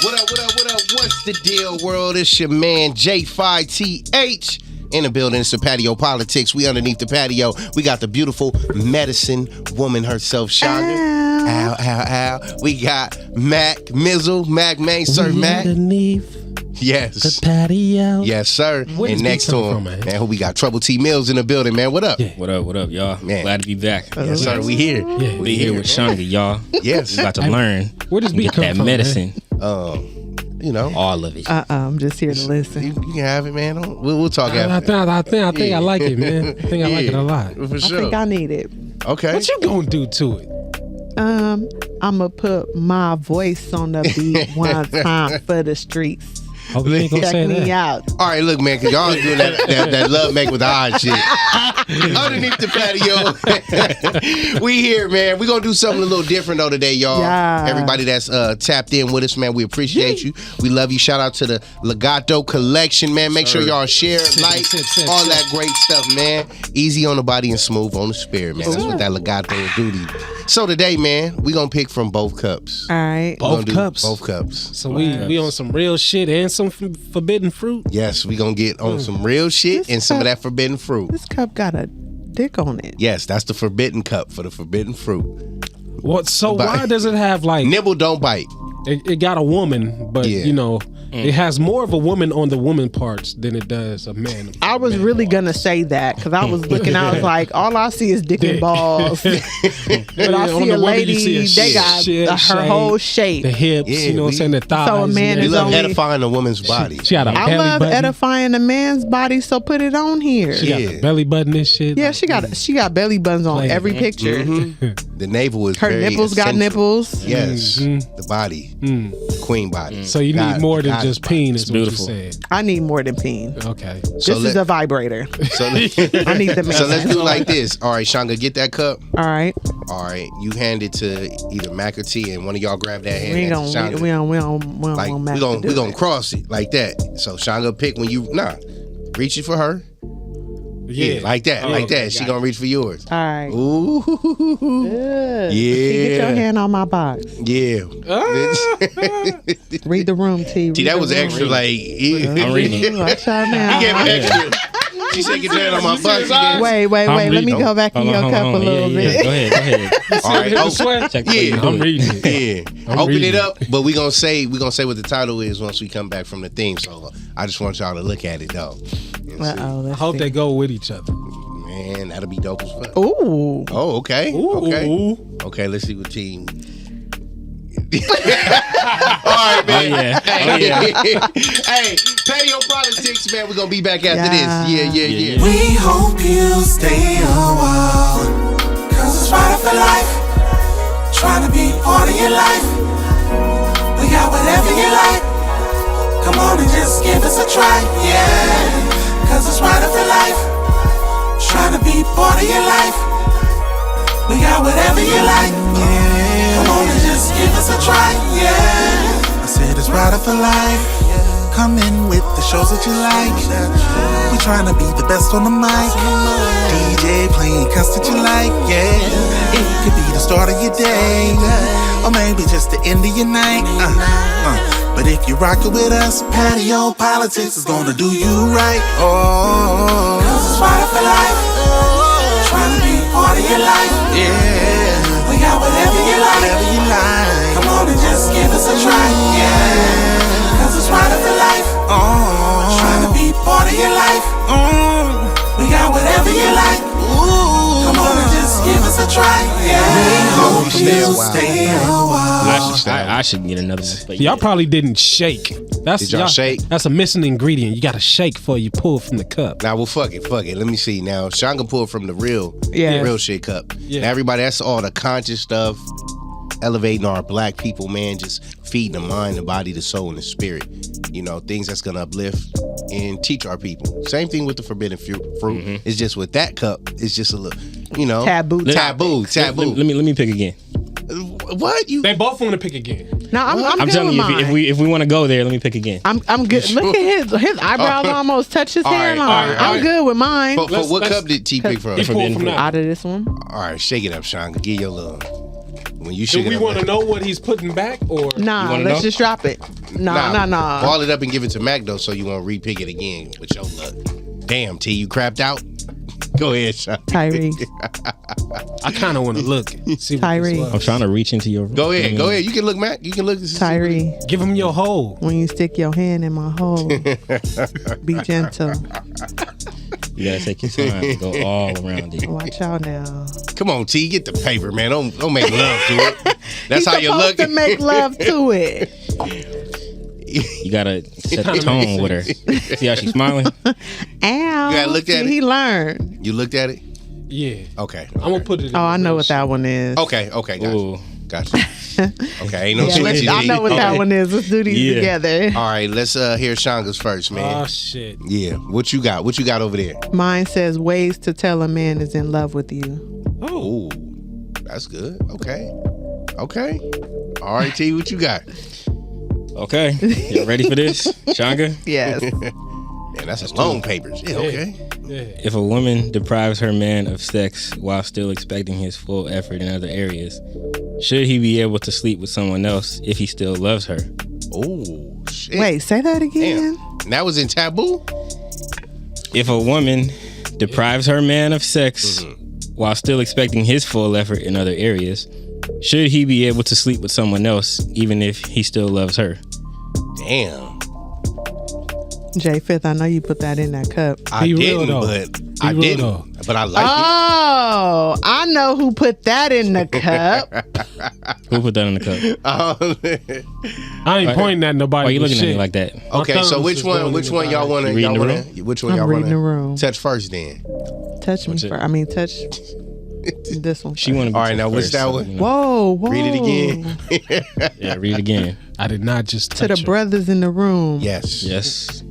What's the deal, world? It's your man, J5TH. In the building, it's the Patio PolitiCz. We underneath the patio. We got the beautiful medicine woman herself, Shonda. Ow. We got Mac Mizzle, Mac Main, Sir Mac. Underneath yes. the patio. Yes, sir. And next to him, man, who we got? Trouble T Mills in the building, man. What up? Yeah. What up, y'all? Man. Glad to be back. Yes, sir. We here. Yeah. We here with Shonda, y'all. Yes. We about to learn. Where does and beat get come that from, medicine? You know. All of it. I'm just here to listen. You can have it, man. We'll talk after. I think I like it, man. I think I like it a lot. For sure. I think I need it. Okay. What you gonna do to it? I'm gonna put my voice on the beat one time for the streets. Hope you ain't gonna Check say me that. out. All right, look, man, because y'all doing that love make with the odd shit. Underneath the patio. We here, man. We going to do something a little different, though, today, y'all. Yeah. Everybody that's tapped in with us, man, we appreciate you. We love you. Shout out to the Legato collection, man. Make sure y'all share, like, all that great stuff, man. Easy on the body and smooth on the spirit, man. That's what that Legato will do to you. So today, man, we going to pick from both cups. All right. Both cups. Both cups. So we on some real shit and some forbidden fruit. Yes, we going to get on some real shit This and some of cup- that forbidden fruit. This cup got a dick on it. Yes, that's the forbidden cup for the forbidden fruit. What? So why does it have like Nibble, don't bite. it got a woman, but Yeah. you know it has more of a woman on the woman parts than it does a man. I was really gonna say that because I was looking. I was like, all I see is dick and balls. But I On see the a woman, lady. you see a They got shit, her shape, whole shape. the hips, Yeah, you know what I'm saying, the thighs. So a man We is love only- edifying a woman's body. She got a I belly love button. edifying a man's body, so put it on here. She got Yeah. the belly button and shit. Yeah, like, she got belly buttons on Like, every picture. The navel is Her very nipples got essential. nipples. Yes, the body, queen body. So you need more than just peen, is what you're beautiful. saying. I need more than peen. Okay. So This is a vibrator. So, I need the man. so let's do like this. All right, Shanga, get that cup. All right. All right, you hand it to either Mac or T, and one of y'all grab that hand. We ain't and gonna. Shanga. We don't Like want Mac we to gonna do we gonna it. cross it like that. So Shanga pick when you reach it for her. Yeah, like that, Oh, like okay, that. She got gonna reach for yours. All right. Ooh, Good. yeah. Get your hand on my box. Yeah. Read the room, T. See, that was extra. Like I'm reading it. Watch out He now. gave me extra. She said, "Get your hand on my butt." She gave- Wait. I'm Let me reading. go back in your cup a little bit. Go ahead. All right. Hear the Oh, sweat? Check the yeah. way I'm reading it. yeah. I'm Open reading it it. up, but we gonna say what the title is once we come back from the theme. So I just want y'all to look at it though. And see. Uh-oh. I hope they go with each other. Man, that'll be dope as fuck. Ooh. Oh, okay. Ooh. Okay, let's see what team. All right, man. Hey, Patio PolitiCz, man. We're gonna be back after this. Yeah. We hope you stay a while, cause it's right for life. Trying to be part of your life. We got whatever you like. Come on and just give us a try, yeah. Cause it's right for life. Trying to be part of your life. We got whatever you like, yeah. Come on and just give us a try, yeah. I said it's right for life. Come in with the shows that you like. We tryna be the best on the mic. DJ playing cuts that you like, yeah. It could be the start of your day, or maybe just the end of your night. But if you rock it with us, Patio PolitiCz is gonna do you right. Oh, cause it's right for life. Tryna be part of your life, yeah. We got whatever you like. Come on and just give us a try, yeah. Cause it's right for life. Trying to be part of your life. We got whatever you like. Come on and just give us a try, yeah. Hope you stay a while. I should get another one. But Y'all probably didn't shake. Did y'all shake? That's a missing ingredient. You got to shake before you pull from the cup. Now, well, fuck it. Let me see. Now, Shanga pulled from the real shit cup. Yeah. Now, everybody, that's all the conscious stuff, elevating our black people, man, just feeding the mind, the body, the soul, and the spirit. You know, things that's gonna uplift and teach our people. Same thing with the forbidden fruit. It's just with that cup, it's just a little, you know, Taboo. taboo. Let me pick again. What you? They both want to pick again. No, I'm I'm good telling with you, mine. if we want to go there, let me pick again. I'm good. Look at his eyebrows almost touch his All right, hairline. all right. I'm good with mine. For what let's- cup did T pick from? He pulled from that. Out of this one. All right, shake it up, Shanga. Give your little. When you Do shake we it up, want to know what he's putting back, or Nah, wanna let's know? just drop it. Nah. Ball it up and give it to Mac though, so you won't repick it again with your luck. Damn, T, you crapped out. Go ahead, Sean. Tyree. I kind of want to look. See what Tyree. this was. I'm trying to reach into your. Go ahead. You can look, Mac. You can look. Tyree. Give him your hole. When you stick your hand in my hole, be gentle. You gotta take your time and go all around it. Watch out now. Come on, T, get the paper, man. Don't make love to it. That's how you look. He's supposed to make love to it. You gotta set the tone with her. See how she's smiling? Ow. You gotta look at it. He learned. You looked at it? Yeah. Okay. I'm gonna put it in Oh, I know what that one is. Okay, Ooh. gotcha. Okay, ain't no Yeah, switching. I know what that one is. Let's do these together. All right, let's hear Shanga's first, man. Oh shit. Yeah, what you got? What you got over there? Mine says ways to tell a man is in love with you. Oh, that's good. Okay. All right, T, what you got? Okay, you ready for this, Shanga? Yes. Yeah, that's a long papers. Yeah, okay. Yeah. If a woman deprives her man of sex while still expecting his full effort in other areas, should he be able to sleep with someone else if he still loves her? Oh, shit. Wait, say that again. Damn. That was in Taboo? If a woman deprives her man of sex while still expecting his full effort in other areas, should he be able to sleep with someone else even if he still loves her? Damn. J Fifth, I know you put that in that cup. I Be real, didn't, though. but Be I real, didn't. though. But I like Oh, I know who put that in the cup. Who put that in the cup? it. I ain't pointing at nobody. Why are you with looking at shit. me like that? Okay, My so thumbs which is one? going Which in one the y'all want to? You reading Y'all the want to? Which one I'm y'all reading the want room. to touch first? Then. Touch me What's it? first. I mean, touch this one. She want to be All right, now what's first, that so, one? you know. Whoa. Read it again. Yeah, read it again. I did not just To touch the brothers in the room. Yes. Yes.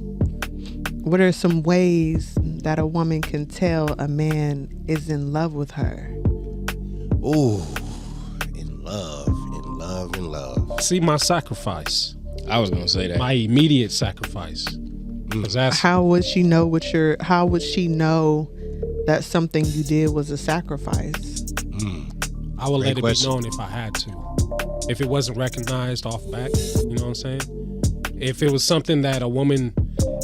What are some ways that a woman can tell a man is in love with her? Ooh, in love. See my sacrifice, I was gonna say that. my immediate sacrifice. 'Cause that's How would she know how would she know that something you did was a sacrifice? I would let it question. be known if I had to. If it wasn't recognized off back, you know what I'm saying? If it was something that a woman,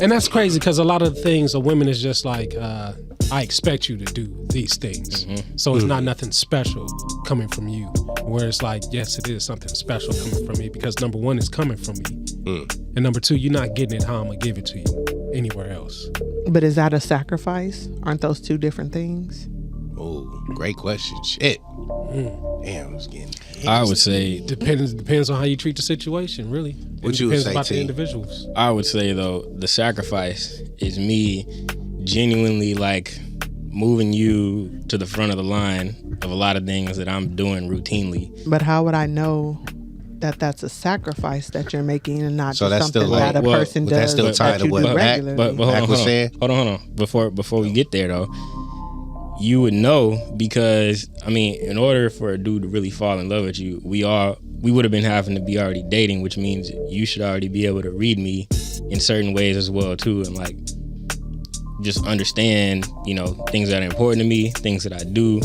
and that's crazy because a lot of the things a woman is just like, I expect you to do these things. So it's not nothing special coming from you. Where it's like, yes, it is something special coming from me because number one, it's coming from me. And number two, you're not getting it how I'm going to give it to you anywhere else. But is that a sacrifice? Aren't those two different things? Oh, great question. Shit. Damn, I was getting. I would say Depends on how you treat the situation, really. What It you would depends say, about T? the individuals. I would say though the sacrifice is me genuinely like moving you to the front of the line of a lot of things that I'm doing routinely. But how would I know that that's a sacrifice that you're making and not So just that's something still like- that a well, person but that's does still that tied to you what do Mac- regularly? But hold Mac on, was hold saying? on. Hold on. Before we get there though, you would know because I mean, in order for a dude to really fall in love with you, we would have been having to be already dating, which means you should already be able to read me in certain ways as well too, and like just understand, you know, things that are important to me, things that I do.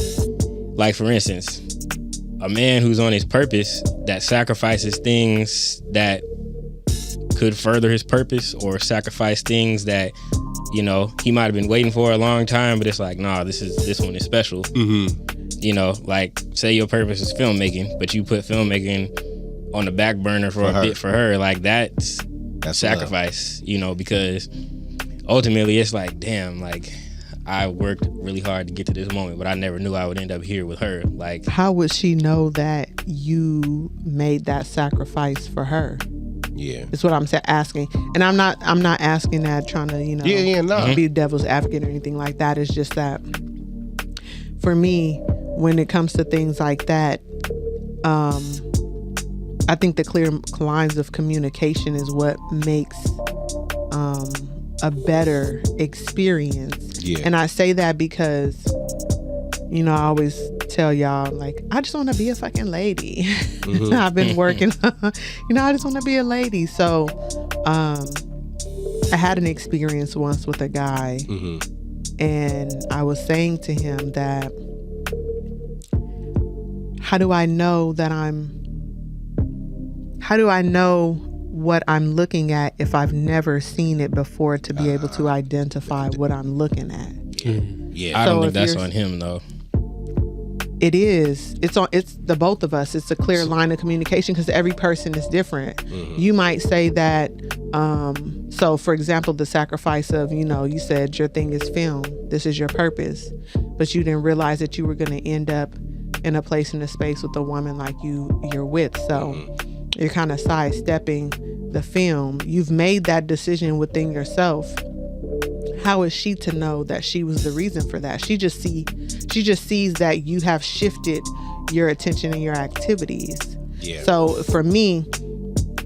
Like for instance, a man who's on his purpose that sacrifices things that could further his purpose or sacrifice things that, you know, he might have been waiting for a long time, but it's like, nah, this one is special. You know, like say your purpose is filmmaking, but you put filmmaking on the back burner for a bit for her, like that's sacrifice, you know, because ultimately it's like, damn, like I worked really hard to get to this moment, but I never knew I would end up here with her. Like, How would she know that you made that sacrifice for her? Yeah. Is what I'm asking. And I'm not asking that trying to, you know, no. be devil's advocate or anything like that. It's just that for me, when it comes to things like that, I think the clear lines of communication is what makes a better experience. Yeah. And I say that because, you know, I always tell y'all, like, I just want to be a fucking lady. I've been working, you know, I just want to be a lady. So I had an experience once with a guy, and I was saying to him that, how do I know what I'm looking at if I've never seen it before to be able to identify what I'm looking at. Yeah. I don't So think if that's you're- on him though. It is. It's the both of us. It's a clear line of communication because every person is different. You might say that. So, for example, the sacrifice of, you said your thing is film. This is your purpose, but you didn't realize that you were going to end up in a place in a space with a woman like you're with. So, you're kind of sidestepping the film. You've made that decision within yourself. How is she to know that she was the reason for that? She just sees that you have shifted your attention and your activities. Yeah. So for me,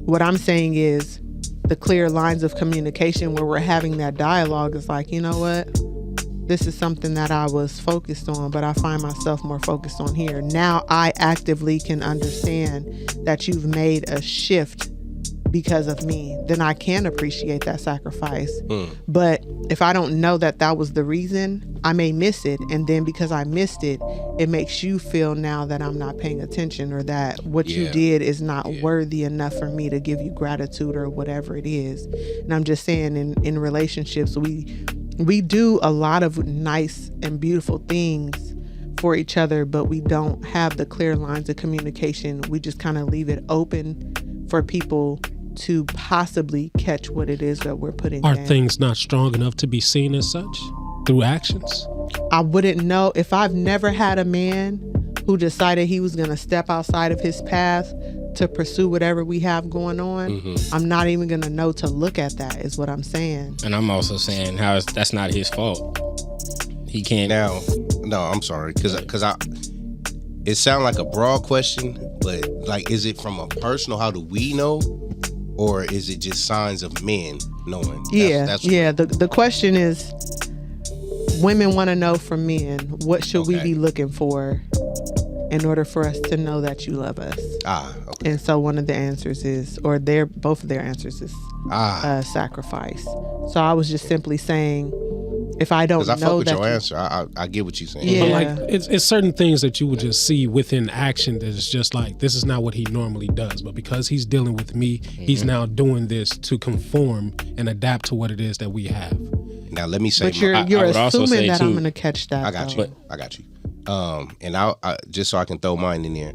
what I'm saying is the clear lines of communication where we're having that dialogue is like, you know what? This is something that I was focused on, but I find myself more focused on here. Now I actively can understand that you've made a shift because of me. Then I can appreciate that sacrifice. But if I don't know that that was the reason, I may miss it. And then because I missed it, it makes you feel now that I'm not paying attention or that what you did is not worthy enough for me to give you gratitude or whatever it is. And I'm just saying in relationships, we do a lot of nice and beautiful things for each other, but we don't have the clear lines of communication. We just kind of leave it open for people to possibly catch what it is that we're putting Are down. things not strong enough to be seen as such through actions? I wouldn't know if I've never had a man who decided he was going to step outside of his path to pursue whatever we have going on. I'm not even going to know to look at that is what I'm saying. And I'm also saying that's not his fault. He can't. Now, no, I'm sorry, because it sounds like a broad question, but like, is it from a personal? How do we know, or is it just signs of men knowing? That's The question is, women want to know from men, what should we be looking for in order for us to know that you love us? Okay. And so one of the answers is, or both of their answers is sacrifice. So I was just simply saying, if I don't know because I fuck with that your answer, I get what you're saying. Yeah. But like, it's certain things that you would just see within action that is just like, this is not what he normally does. But because he's dealing with me, he's now doing this to conform and adapt to what it is that we have. Now let me say, But you're I would also assuming say that too, I'm going to catch that. I got though. you. I got you. And I just so I can throw mine in there.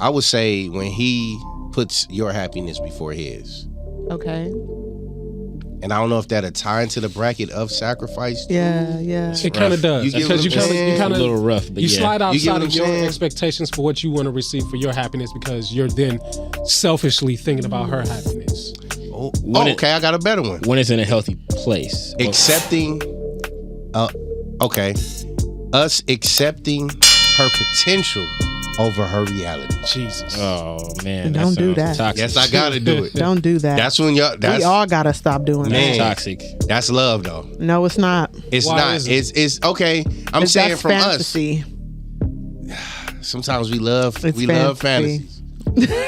I would say when he puts your happiness before his. Okay. And I don't know if that'll tie into the bracket of sacrifice. Too. Yeah. It kind of does, You get because what you I'm saying? kind a of little rough, but you yeah. slide You get outside what of I'm your saying? expectations for what you want to receive for your happiness, because you're then selfishly thinking about her happiness. Okay, I got a better one. When it's in a healthy place. Accepting, us accepting her potential over her reality. Jesus. Oh man, Don't do sounds that. Toxic. Yes, I gotta do it. Don't do that. That's when y'all. we all got to stop doing Man. that. Toxic. That's love, though. No, it's not. It's Why not. is it? It's okay. I'm It's saying that's from fantasy. us. Sometimes we love It's love fantasy. fantasies.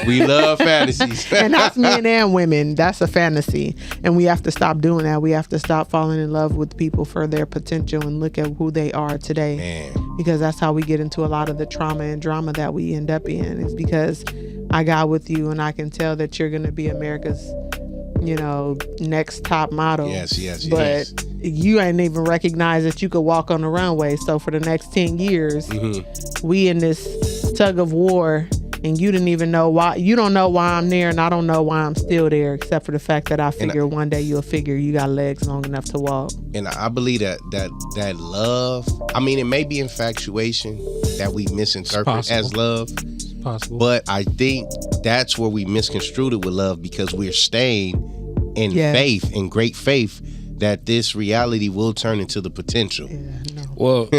We love fantasies. And that's men and women. That's a fantasy. And we have to stop doing that. We have to stop falling in love with people for their potential and look at who they are today. Man. Because that's how we get into a lot of the trauma and drama that we end up in, is because I got with you and I can tell that you're going to be America's, next top model. Yes. But you ain't even recognize that you could walk on the runway. So for the next 10 years, we in this tug of war, and you didn't even know why. You don't know why I'm there, and I don't know why I'm still there, except for the fact that I figure one day you'll figure you got legs long enough to walk. And I believe that love, I mean, it may be infatuation that we misinterpret as love, It's possible. but I think that's where we misconstrued it with love, because we're staying in faith, in great faith, that this reality will turn into the potential. Well,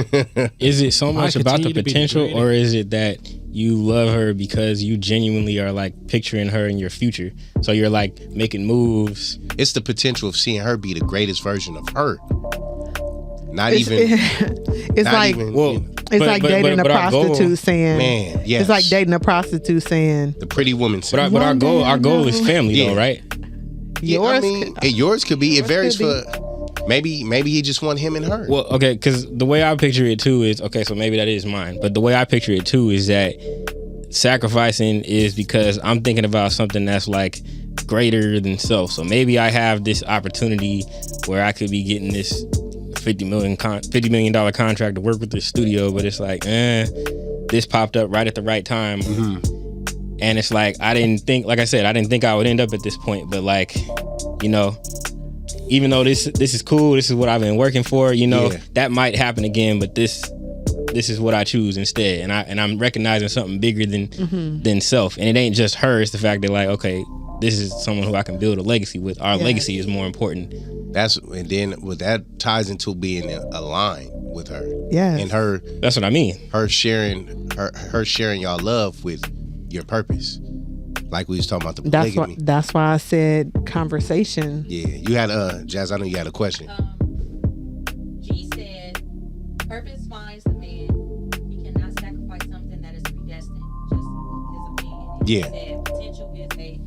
is it so much about the continue to be potential, degraded. or is it that you love her because you genuinely are like picturing her in your future? So you're like making moves. It's the potential of seeing her be the greatest version of her. It's like dating a prostitute saying, Man, yes. It's like dating a prostitute saying, the pretty woman. But our goal is family, though, right? Yours could be. It varies could for. Maybe he just want him and her. Well, okay, because the way I picture it too is, okay, so maybe that is mine. But the way I picture it too is that sacrificing is because I'm thinking about something that's like greater than self. So maybe I have this opportunity where I could be getting this $50 million contract to work with this studio, but it's like, this popped up right at the right time. And it's like, I didn't think I would end up at this point, but like, you know, even though this is cool, this is what I've been working for, you know, that might happen again, but this is what I choose instead. And I'm recognizing something bigger than self. And it ain't just her, it's the fact that like, okay, this is someone who I can build a legacy with. Our legacy is more important. And then what that ties into being aligned with her. Yeah. And her. That's what I mean. Her sharing y'all love with your purpose. Like we was talking about the polygamy. That's why I said conversation. Yeah. You had Jazz, I know you had a question. G said, purpose finds the man. He cannot sacrifice something that is predestined. Just his opinion. Yeah. He said, potential is a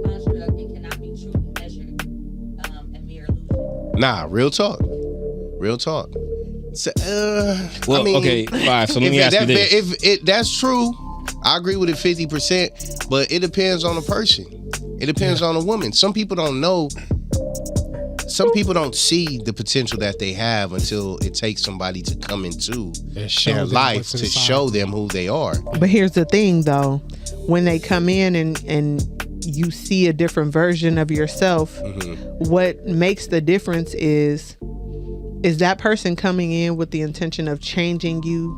construct and cannot be truly measured. A mere illusion. Nah, real talk. So, well, I mean, okay, 5. So let me ask you this. If that's true, I agree with it 50%, but it depends on the person. It depends on the woman. Some people don't know. Some people don't see the potential that they have until it takes somebody to come into their life to show them who they are. But here's the thing, though. When they come in and you see a different version of yourself, what makes the difference is that person coming in with the intention of changing you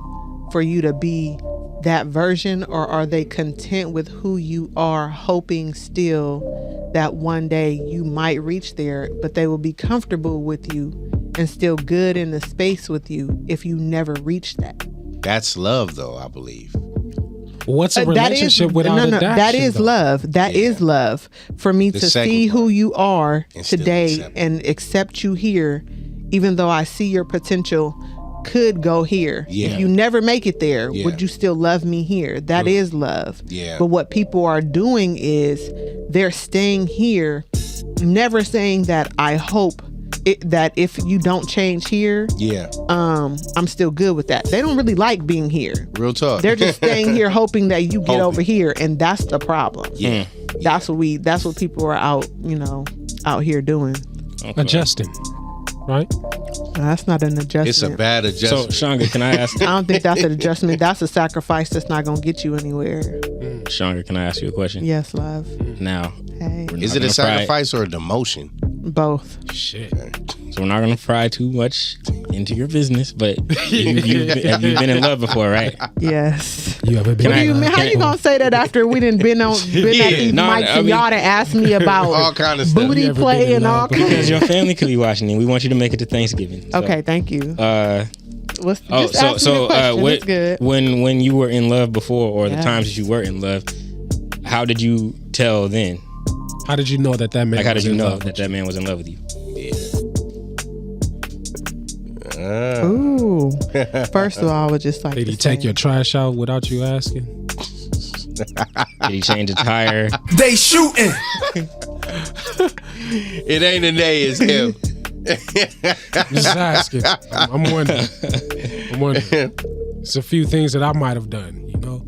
for you to be that version, or are they content with who you are, hoping still that one day you might reach there, but they will be comfortable with you and still good in the space with you if you never reach that? That's love, though, I believe. What's a relationship without adoption? That is though? Love. That is love. For me to see who you are today and accept you here, even though I see your potential could go here. If you never make it there, would you still love me here? That is love. But what people are doing is they're staying here, never saying that I hope that if you don't change here, I'm still good with that. They don't really like being here. Real talk. They're just staying here hoping that you get over here, and that's the problem. That's what people are out here doing. Okay. Adjusting. Right? That's not an adjustment. It's a bad adjustment. So, Shanga, can I ask? I don't think that's an adjustment. That's a sacrifice that's not going to get you anywhere. Shanga, can I ask you a question? Yes, love. Now, hey. Is it a sacrifice or a demotion? Both. Shit. So we're not going to pry too much into your business, but you've been in love before, right? Yes. You ever been? How you gonna say that after we didn't been at these mics and y'all to ask me about all kind of stuff. Booty play and all kinds? Because your family could be watching, and we want you to make it to Thanksgiving. So, okay, thank you. When you were in love before, or the times that you were in love, how did you tell then? How did you know that man? Like, how did you know that man was in love with you? Ooh. First of all, I would just like. Did he take your trash out without you asking? Did he change a tire? They shooting. It ain't a day, it's him. Just asking. I'm wondering. It's a few things that I might have done, you know.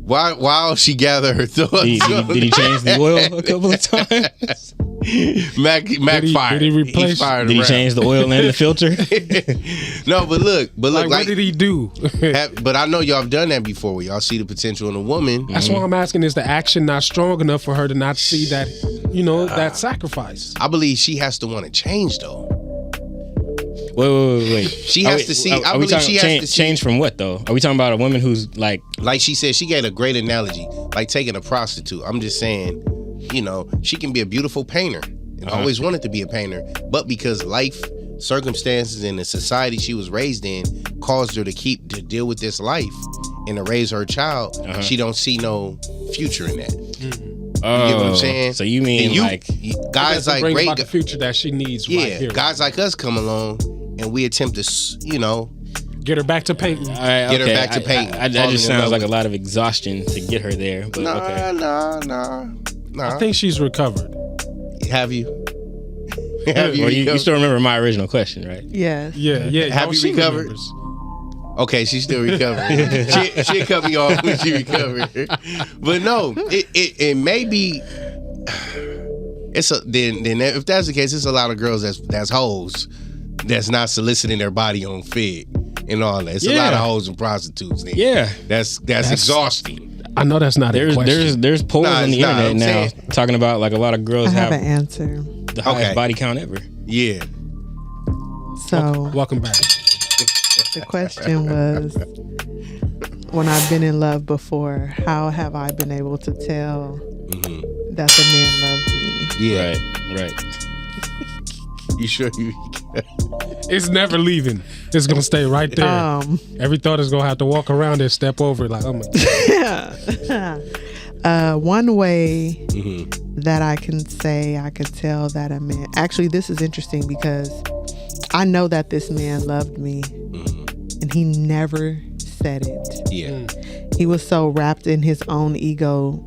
While she gathered her thoughts. Did he change the oil a couple of times? Mac fired. Did he replace? Did he change the oil and the filter? No, but look, like, what did he do? But I know y'all have done that before, where y'all see the potential in a woman. That's why I'm asking: is the action not strong enough for her to not see that, that sacrifice? I believe she has to want to change, though. Wait. She has to see. I believe she has to see. Change from what, though? Are we talking about a woman who's like she said, she gave a great analogy, like taking a prostitute. I'm just saying, she can be a beautiful painter and always wanted to be a painter, but because life circumstances and the society she was raised in caused her to deal with this life and to raise her child, she don't see no future in that. You get what I'm saying? So you mean guys like bring about the future that she needs? Yeah, right here, guys like us come along and we attempt to, get her back to painting. Get her back to painting. That just sounds like a lot of exhaustion to get her there. But Nah. I think she's recovered. Have you? Have you? You still remember my original question, right? Yes. Yeah. Have you recovered? Okay, she's still recovering. She'll cut me off when she recovers. But no, it may be. It's then if that's the case, it's a lot of girls that's hoes that's not soliciting their body on Fig and all that. It's a lot of hoes and prostitutes. Then. Yeah, that's exhausting. I know that's not a question. There's polls on the internet now talking about like a lot of girls I have an answer. The highest body count ever. Yeah. So welcome back. The question was, when I've been in love before, how have I been able to tell that the man loves me? Yeah. Right. You sure you? It's never leaving. It's gonna stay right there. Every thought is gonna have to walk around and step over it like, oh my God. One way that I can say I could tell that a man. Actually, this is interesting because I know that this man loved me, and he never said it. Yeah. He was so wrapped in his own ego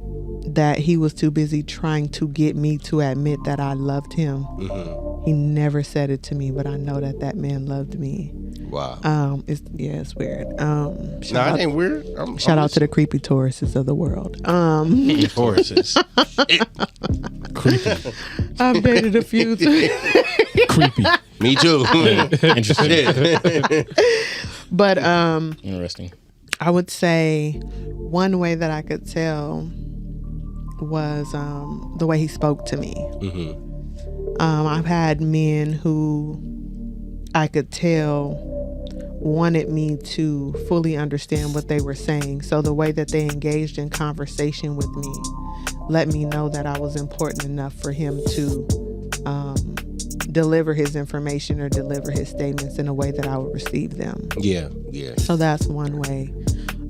that he was too busy trying to get me to admit that I loved him. He never said it to me, but I know that man loved me. Wow. It's weird. It ain't weird. Shout out to the creepy Tauruses of the world. Tauruses. Creepy. I've dated a few. Creepy. Me too. Interesting. But Interesting. I would say one way that I could tell was the way he spoke to me. I've had men who I could tell wanted me to fully understand what they were saying. So the way that they engaged in conversation with me let me know that I was important enough for him to deliver his information or deliver his statements in a way that I would receive them. Yeah. So that's one way.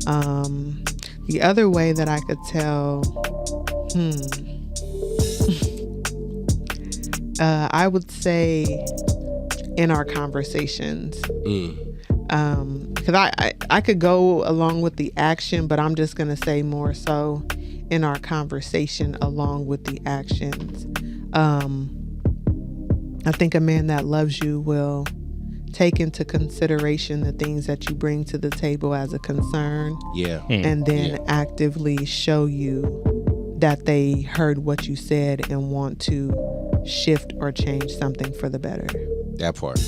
The other way that I could tell, I would say in our conversations. Because I could go along with the action, but I'm just going to say more so in our conversation along with the actions. I think a man that loves you will take into consideration the things that you bring to the table as a concern. Yeah. And then actively show you that they heard what you said and want to shift or change something for the better. That part.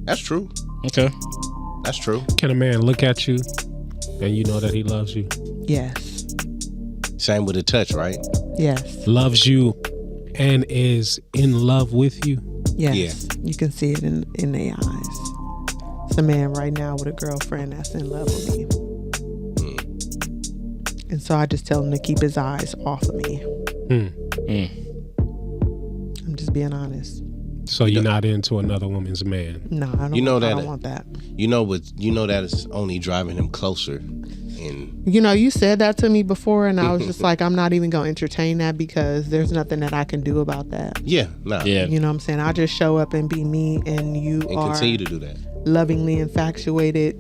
That's true. Okay. That's true. Can a man look at you and you know that he loves you? Yes. Same with a touch, right? Yes. Loves you and is in love with you? Yes. Yeah. You can see it in their eyes. It's a man right now with a girlfriend that's in love with me. And so I just tell him to keep his eyes off of me. I'm just being honest. So you're not into another woman's man? No, I don't. You know that I don't want that. You know that is only driving him closer. And you said that to me before, and I was just like, I'm not even gonna entertain that because there's nothing that I can do about that. Yeah, nah. Yeah. You know what I'm saying? I'll just show up and be me, and you are continue to do that. Lovingly infatuated.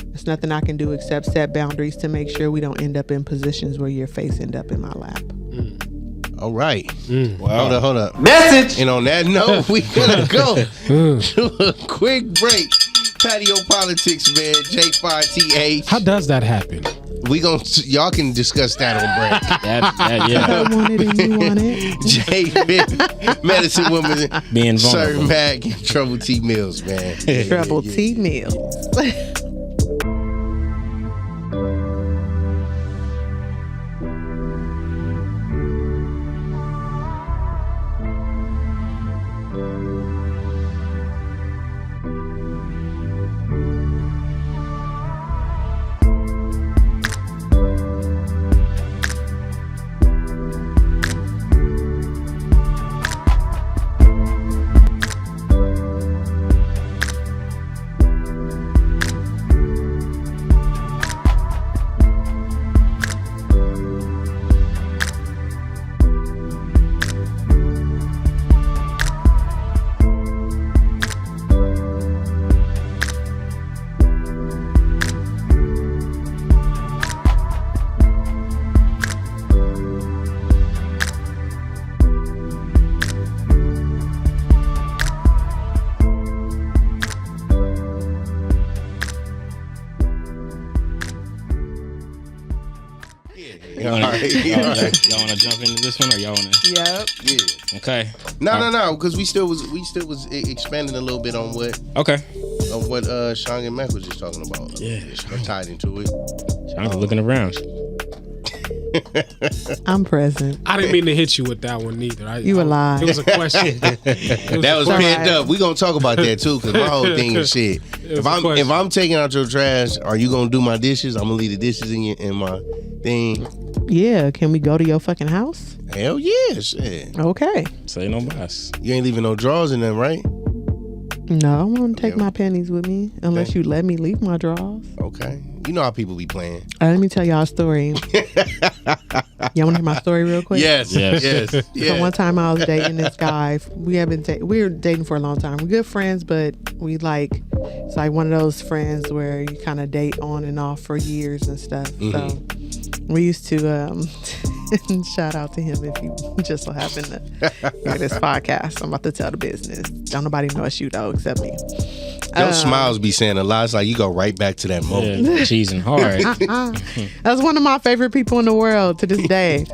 There's nothing I can do except set boundaries to make sure we don't end up in positions where your face end up in my lap. All right. Wow. Hold up. Message. And on that note, we gonna go to a quick break. Patio PolitiCz, man. J5TA. How does that happen? Y'all can discuss that on break. Yeah. I want it and you want it. J Medicine Woman, Being Sir vulnerable. Mac, and Trouble T Mills, man. Trouble T Mills. Y'all want to jump into this one, or y'all want to? Yep. Yeah. Okay. No, because we still was expanding a little bit on what Sean and Mac was just talking about. Yeah, tied into it. Sean's looking around. I'm present. I didn't mean to hit you with that one either. You a lie. It was a question. That was pent up. We gonna talk about that too, because my whole thing is shit. If I'm taking out your trash, are you gonna do my dishes? I'm gonna leave the dishes in my thing. Yeah, can we go to your fucking house? Hell yeah, shit. Okay. Say no mas. You ain't leaving no drawers in them, right? No, I won't take my panties with me unless you let me leave my drawers. Okay. You know how people be playing. Let me tell y'all a story. Y'all want to hear my story real quick? Yes. So one time I was dating this guy. We were dating for a long time. We're good friends, but it's like one of those friends where you kind of date on and off for years and stuff. So we used to shout out to him if you just so happen to hear this podcast. I'm about to tell the business. Don't nobody know it's you though, except me. Your smiles be saying a lot. It's like you go right back to that moment. Yeah, cheesing hard. That's one of my favorite people in the world to this day.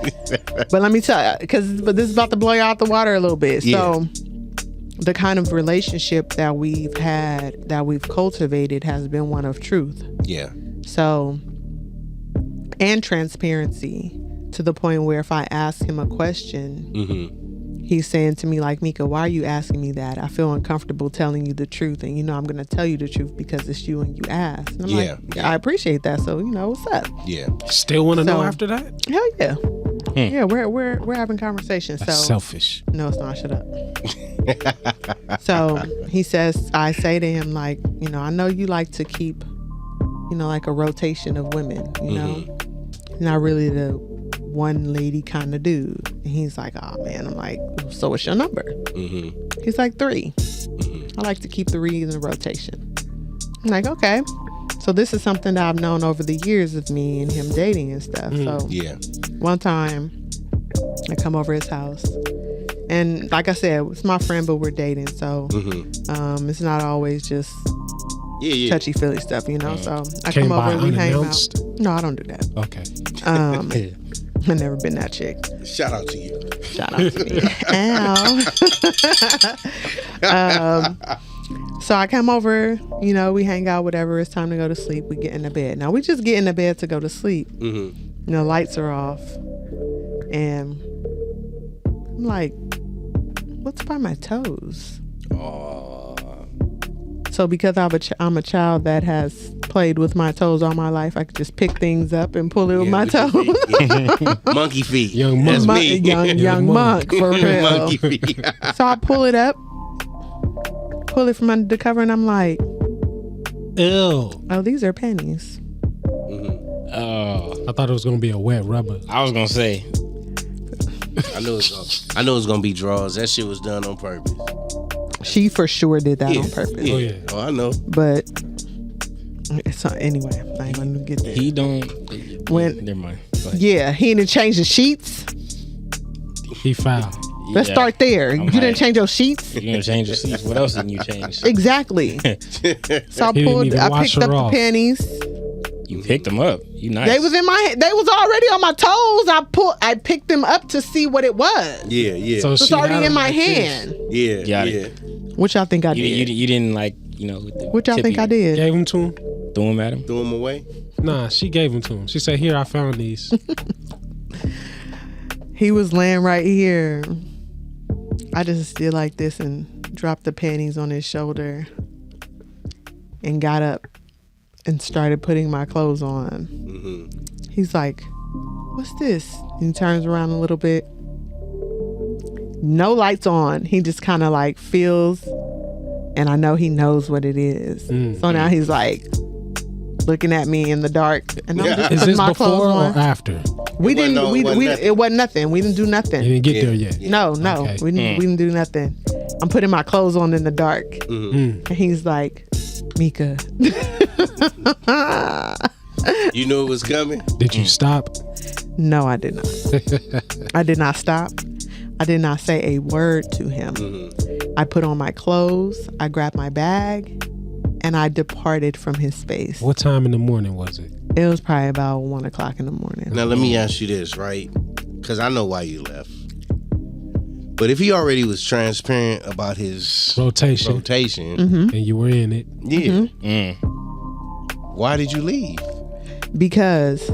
But let me tell you, but this is about to blow you out the water a little bit. Yeah. So the kind of relationship that we've had, that we've cultivated, has been one of truth. Yeah. So, and transparency, to the point where if I ask him a question, he's saying to me like, Mika, why are you asking me that? I feel uncomfortable telling you the truth, and I'm going to tell you the truth because it's you and you asked. And I'm like, I appreciate that. So what's up? Yeah. Still want to know after that? Hell yeah. Yeah, we're having conversations. That's selfish. No, it's not. Shut up. So he says, I say to him like, I know you like to keep, like a rotation of women, not really the one lady kind of dude. And he's like, oh man. I'm like, so what's your number? He's like 3. I like to keep 3 in the rotation. I'm like, okay. So this is something that I've known over the years of me and him dating and stuff. So one time I come over his house, and like I said, it's my friend, but we're dating. So it's not always just touchy feely stuff, So I come over and we hang out. No, I don't do that. Okay. I've never been that chick. Shout out to you. Shout out to me. Ow. So I come over, we hang out, whatever. It's time to go to sleep. We get in the bed. Now we just get in the bed to go to sleep. Lights are off. And I'm like, what's by my toes? So because I'm a child that has played with my toes all my life, I could just pick things up and pull it with my toes. Monkey feet. Young monk. That's me. Young monk, for real. Monkey feet. So I pull it up, pull it from under the cover, and I'm like, ew. Oh, these are pennies. I thought it was going to be a wet rubber. I was going to say. I knew it was going to be draws. That shit was done on purpose. She for sure did that on purpose. Oh, yeah. Oh, I know. But so anyway, I ain't gonna get there. He don't. Never mind. Yeah, he didn't change the sheets. He fouled. Let's start there. You didn't change your sheets. You didn't change your sheets. What else didn't you change? Exactly. So I picked up the pennies. You picked them up. You nice. They was in my. They was already on my toes. I picked them up to see what it was. Yeah. So it's already in my hand. Yeah. Which y'all think I did? You didn't like, What y'all think I did? Gave them to him? Threw them at him? Threw them away? Nah, she gave them to him. She said, here, I found these. He was laying right here. I just did like this and dropped the panties on his shoulder and got up and started putting my clothes on. He's like, what's this? And he turns around a little bit. No lights on. He just kind of like feels, and I know he knows what it is. So now he's like looking at me in the dark, and I'm just Is putting this my before clothes or on. after? It wasn't nothing. We didn't do nothing. You didn't get there yet. No, Okay. we didn't do nothing. I'm putting my clothes on in the dark, and he's like, Mika. You knew it was coming? Did you stop? No, I did not. I did not stop. I did not say a word to him. I put on my clothes, I grabbed my bag, and I departed from his space. What time in the morning was it? It was probably about 1 o'clock in the morning. Now let me ask you this, right? Because I know why you left. But if he already was transparent about his Rotation. Mm-hmm. And you were in it. Yeah. Why did you leave? Because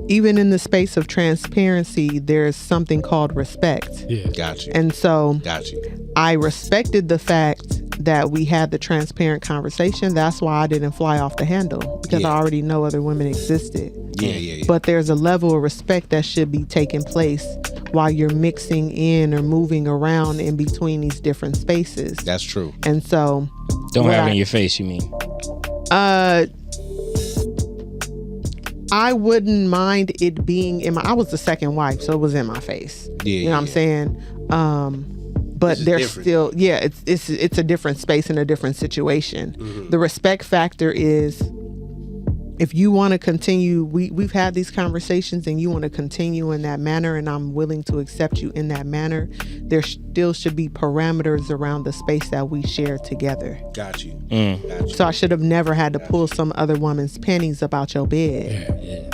even in the space of transparency, there's something called respect. Yeah. Got you. And so Got you. I respected the fact that we had the transparent conversation. That's why I didn't fly off the handle, because I already know other women existed. Yeah. But there's a level of respect that should be taking place while you're mixing in or moving around in between these different spaces. That's true. And so Don't have it in your face, you mean? I wouldn't mind it being in my, I was the second wife, so it was in my face. Yeah, you know what I'm saying? But there's different. still, it's a different space and a different situation. The respect factor is, if you want to continue, we've had these conversations and you want to continue in that manner, and I'm willing to accept you in that manner, there still should be parameters around the space that we share together. Got you. Mm. Got you. So I should have never had to pull some other woman's panties up out your bed. Yeah.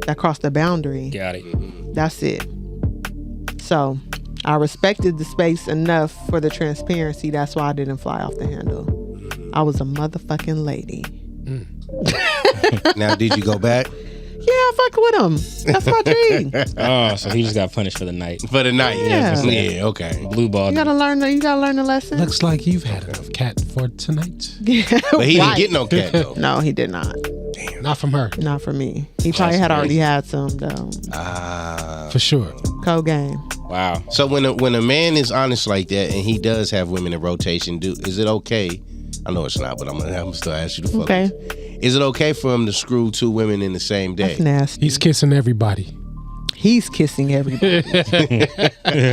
That crossed the boundary. Got it. That's it. So I respected the space enough for the transparency. That's why I didn't fly off the handle. I was a motherfucking lady. Now, did you go back? Yeah, I fuck with him. That's my G. Oh, so he just got punished for the night. For the night. Yeah. Yeah, okay. Blue ball. You gotta learn the lesson. Looks like you've had enough cat for tonight. Yeah, But he didn't right. get no cat, though. No, he did not. Not from her. Not for me. He probably had already had some though. For sure. Cold game. Wow. So when a man is honest like that and he does have women in rotation, is it okay? I know it's not, but I'm still ask you to fuck. Okay. Is it okay for him to screw two women in the same day? That's nasty. He's kissing everybody. He's kissing everybody.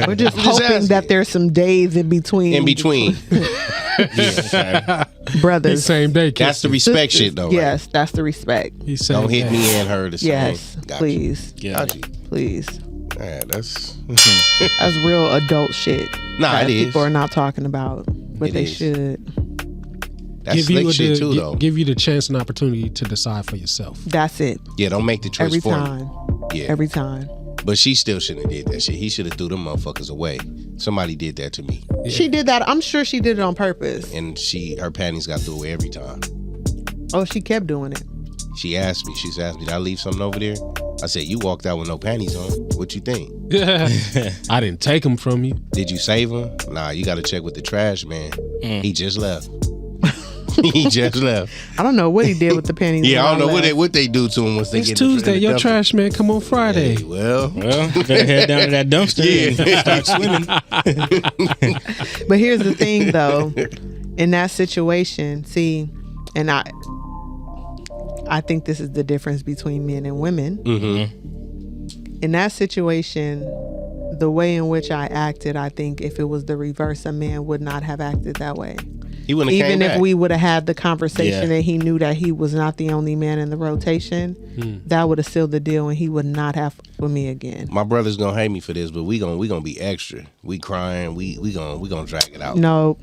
We're just hoping asking. that there's some days in between. In between. Brothers. Same day kissing. That's the respect shit, though. Yes, that's the respect. He's saying Don't hit that. me and her the same. Yes, Got please. You. Got you. Please. Yeah, that's That's real adult shit. Nah, that it is. people are not talking about, but It they is. should. that's slick shit too, though. Give you the chance and opportunity to decide for yourself. That's it. Yeah, don't make the choice Every for time. me. Yeah, Every time. but she still shouldn't have did that shit. He should have threw them motherfuckers away. Somebody did that to me, She did that. I'm sure she did it on purpose. and her panties got threw away every time. Oh, she kept doing it. She asked me, did I leave something over there? I said, you walked out with no panties on. What you think? I didn't take them from you. Did you save them? Nah, you got to check with the trash man. He just left. He just left. I don't know what he did with the pennies. Yeah, I don't know left. what they do to him once they It's get Tuesday. in the Your dumpster. trash man come on Friday. Hey, well, Better head down to that dumpster and start swimming. But here's the thing, though. In that situation, see, and I think this is the difference between men and women. mm-hmm. In that situation, the way in which I acted, I think if it was the reverse, a man would not have acted that way. He wouldn't have Even came if back. we would have had the conversation Yeah. and he knew that he was not the only man in the rotation, that would have sealed the deal and he would not have with me again. My brother's gonna hate me for this, but we gonna be extra. We crying. We gonna drag it out. No,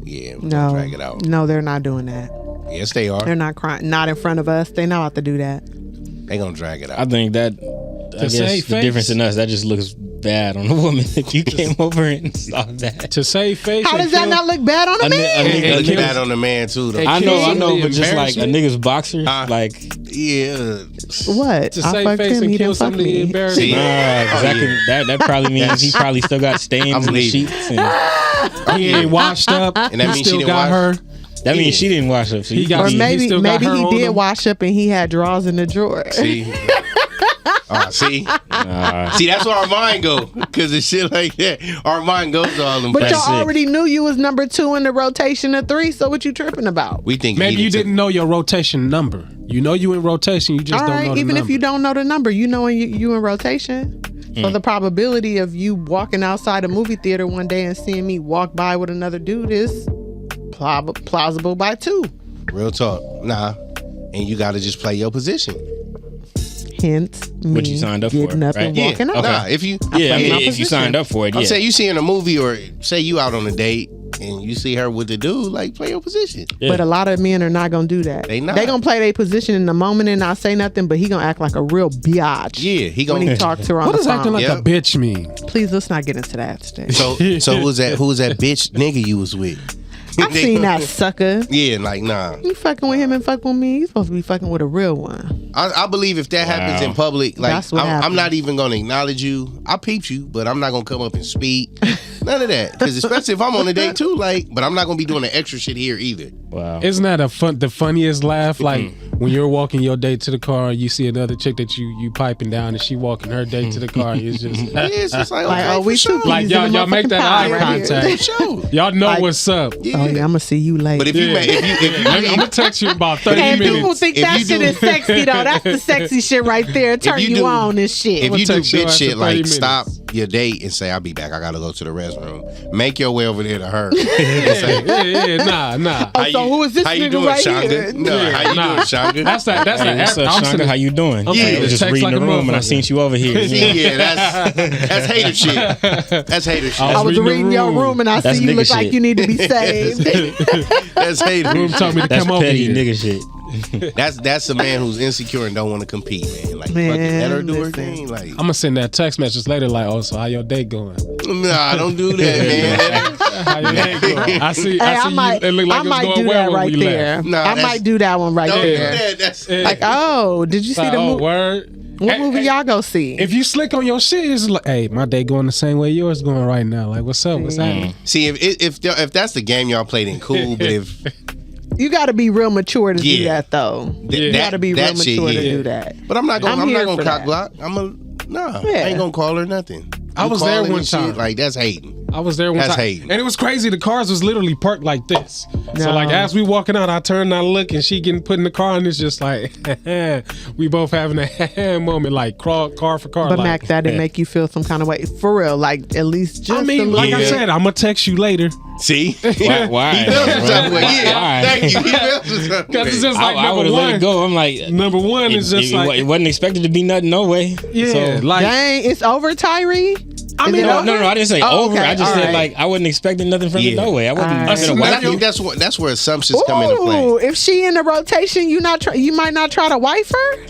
Yeah, we gonna no, drag it out. no, they're not doing that. Yes, they are. They're not crying. Not in front of us. They know how to do that. They gonna drag it out. I think that, I guess save the face. difference in us, that just looks bad on a woman if you came over and saw that. To save face. How and does that kill- not look bad on a A man? nigga- It looks kills- bad on the man too, though. I kills know, some of but the just like a nigga's boxer, like, Yeah. What? To I save fucked face him. and He kill didn't fuck some of the me. embarrassment. See? that probably means he probably still got stains I'm in the leaving. sheets. And He ain't washed up. And that means she still didn't got wash- her. that means she didn't wash up. So He you got- Or could be- maybe still got maybe her he on did him. wash up and he had drawers in the drawer. See. See, see, that's where our mind go, because it's shit like that. Our mind goes to all them. But places. y'all already knew you was number 2 in the rotation of 3, so what you tripping about? We think Maybe he you didn't know your rotation number. You know you in rotation. You just All don't know right, the even number. if you don't know the number, you know you in rotation. So the probability of you walking outside a movie theater one day and seeing me walk by with another dude is plausible by 2. Real talk, nah. And you got to just play your position. Hence, me What you signed up for, getting up right? and Yeah, walking out. nah. If you, yeah, I played mean, my if you position. signed up for it, I'm yeah. saying you see in a movie or say you out on a date and you see her with the dude, like, play your position. Yeah. But a lot of men are not gonna do that. They not. They gonna play their position in the moment and not say nothing, but he gonna act like a real biatch. Yeah, he when gonna. he talks to her on What the does phone. acting like Yep. a bitch mean? Please, let's not get into that today. So who was that? Who was that bitch nigga you was with? I've seen that sucker. Yeah, like nah. You fucking with him and fucking with me. You supposed to be fucking with a real one. I believe if that happens in public, like That's what I'm happens. not even gonna acknowledge you. I peeped you, but I'm not gonna come up and speak. None of that, because especially if I'm on a date too, like. But I'm not gonna be doing the extra shit here either. Wow. Isn't that the funniest laugh? Like when you're walking your date to the car, you see another chick that you piping down, and she walking her date to the car. It's just Yeah, it's just like, Like, okay, oh, we for sure. two like peas in y'all the make that motherfucking eye pie right here. contact. For sure. Y'all know Like- what's up. Yeah. Oh yeah, I'm gonna see you later. But if you, Yeah. if you I'm gonna text you in about 30 Hey, minutes. people think If that you shit do- is sexy though. That's the sexy shit right there. Turn you you do- on and shit. if you do text your bitch ass shit in 30 like minutes. stop your date and say I'll be back, I gotta go to the restroom. Make your way over there to her. And say, yeah, nah. Oh, so who is this how you nigga doing, right Shonda? here? No, Yeah, how you nah. doing, Shonda? That's that. That's Hey, what's that. up, Shonda? How you doing? I'm Yeah. I was just text reading like the a room and I motherfucker. seen you over here. Yeah, that's hater shit. That's hater shit. I was reading the reading your room. room and I That's see you nigga look like shit. you need to be saved. That's hater. Room told me to That's come over petty here. nigga shit. That's a man who's insecure and don't want to compete, man. Like, Man, fucking let her do her listen. thing. Like, I'm gonna send that text message later, like, oh, so how your day going? nah, don't do that, man. How your day going? I see. Hey, I see might, you. It look like I it's might going do well that when right we there. left. Nah, I that's- might do that one right Don't do there. that. That's Like, oh, did you see Like, the oh, movie? word. What Hey, movie hey, y'all go see? If you slick on your shit, it's like, hey, my day going the same way yours going right now. Like, what's up? What's happening? See, if that's the game y'all played, then cool. But if You got to be real mature to do Yeah. that, though. th- You got to be real that shit, mature to yeah. do that. But I'm not gonna. I'm I'm here not gonna for cock that. block. I Yeah. ain't gonna call her nothing. I You was there calling one and shit, time. Like that's hating. I was there one That's time, hating. and it was crazy. The cars was literally parked like this. So No. like as we walking out, I turn and I look, and she getting put in the car, and it's just like we both having a moment, like car for car. But like, Mac, that didn't make you feel some kind of way. For real, like at least just I a mean, little like I bit. said, I'm gonna text you later. See? Why? He feels some type of way. Yeah, Why? thank you. He feels some type of Because it's way. just like I would number have let it one. go. I'm like, Number one is just like it wasn't expected to be nothing, no way. yeah, So, like Dang, it's over, Tyree. I Is mean, it no, over? no, I didn't say Oh, over. okay, I just all said right. like I wasn't expecting nothing from Yeah. it, no way. I wasn't. All right. gonna But I wife you. think that's where assumptions come into play. Ooh, if she in the rotation, you might not try to wife her.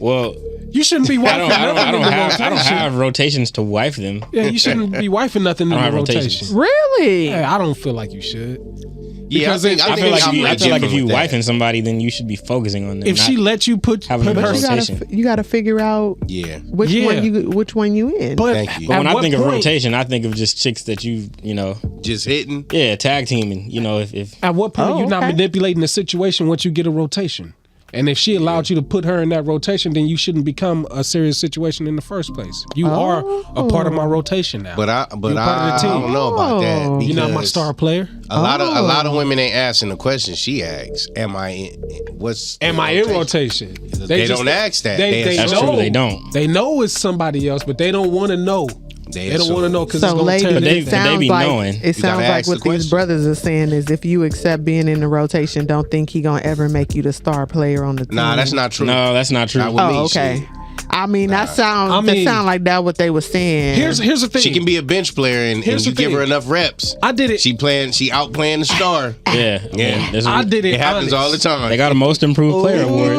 Well, you shouldn't be I wifing don't, I don't, nothing I don't in the have, I don't rotation. have rotations to wife them. Yeah, you shouldn't be wifing nothing in I the don't have rotation. rotations. Really? Hey, I don't feel like you should. Yeah, Because I think I feel like I'm if you with that. wifing somebody, then you should be focusing on them. If she let you put having her, a But rotation. you gotta figure out Yeah. which Yeah. one you in. but Thank you. But when at I what think of point- rotation, I think of just chicks that you know, Just hitting. yeah, tag teaming. You know, if At what point Oh, you're not okay. manipulating the situation once you get a rotation? And if she allowed you to put her in that rotation, then you shouldn't become a serious situation in the first place. You are a part of my rotation now. But I You're part of the team. don't know about that. Oh. You're not my because star player. A lot of women ain't asking the question she asks. Am I in rotation? They don't ask that. They That's know. true, they don't. They know it's somebody else, but they don't want to know. They don't want to know because it's So, gonna ladies, turn But they- it into sounds be like knowing. it sounds gotta like ask what the these question. brothers are saying is if you accept being in the rotation, don't think he gonna ever make you the star player on the team. Nah, that's not true. no, that's not true. Not with me, Oh, okay. shit. I mean, that sound like that what they were saying. Here's the thing. She can be a bench player and Here's you the give thing. her enough reps. I did it. She outplaying the star. Yeah, Yeah. I did it. It happens honest. all the time. They got a most improved player award.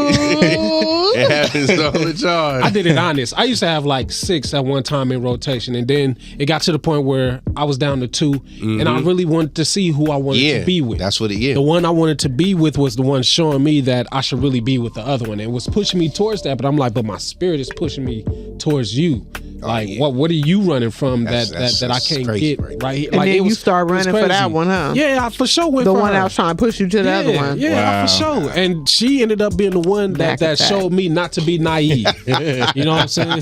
It happens all the time. I did it honest. I used to have like 6 at one time in rotation, and then it got to the point where I was down to 2, and I really wanted to see who I wanted to be with. That's what it is. The one I wanted to be with was the one showing me that I should really be with the other one. It was pushing me towards that, but I'm like, but my spirit is pushing me towards you. Like, yeah. what are you running from That's that I can't crazy get right here? And Like, then it was, you start it was running for that crazy. one, huh? Yeah, I for sure went The for one her. that was trying to push you to the other one. Yeah, Wow. for sure. And she ended up being the one Back that attack. showed me not to be naive. You know what I'm saying?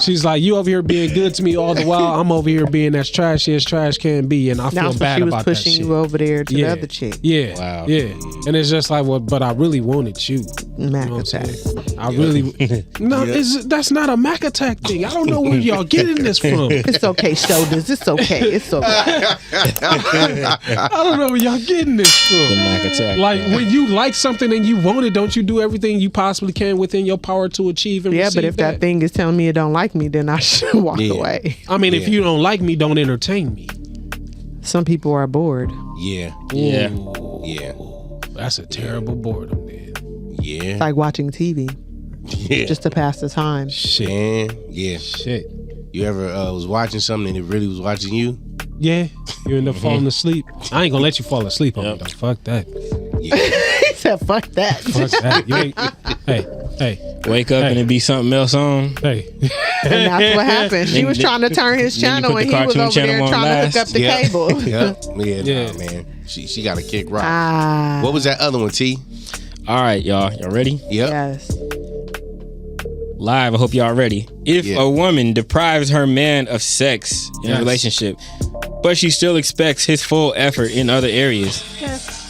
She's like, you over here being good to me all the while. I'm over here being as trashy as trash can be, and I feel Now, so bad she was about pushing that shit. you over there to Yeah. the other chick. Yeah, Wow. yeah. And it's just like, well, but I really wanted you. Mac You know what I'm attack. saying? I really no. That's not a Mac attack thing. I don't know where y'all getting this from. It's okay, shoulders. It's okay. It's okay. I don't know where y'all getting this The from. Mac attack. Like when you like something and you want it, don't you do everything you possibly can within your power to achieve and Yeah, receive but if that thing is telling me it don't like me, then I should walk Yeah. away. I mean, if Yeah. you don't like me, don't entertain me. Some people are bored. Yeah. Yeah. Yeah. That's a terrible boredom, man. Yeah. It's like watching TV Yeah. just to pass the time. Shit. Man, yeah. Shit. You ever was watching something and it really was watching you? Yeah. You end up falling asleep. I ain't gonna let you fall asleep on me, though. Fuck that. Yeah. He said, "Fuck that." Fuck that. You ain't, hey. Wake up and it be something else on. Hey. And that's what happened. She was trying to turn his then you channel put and the he was cartoon over there channel on trying to hook last. up the cable. Yeah. Yeah. Nah, man. She got a kick rock. Ah. What was that other one, T? All right, y'all ready? Yep. Yes. Live, I hope y'all ready. If Yeah. a woman deprives her man of sex in a Yes. relationship, but she still expects his full effort in other areas,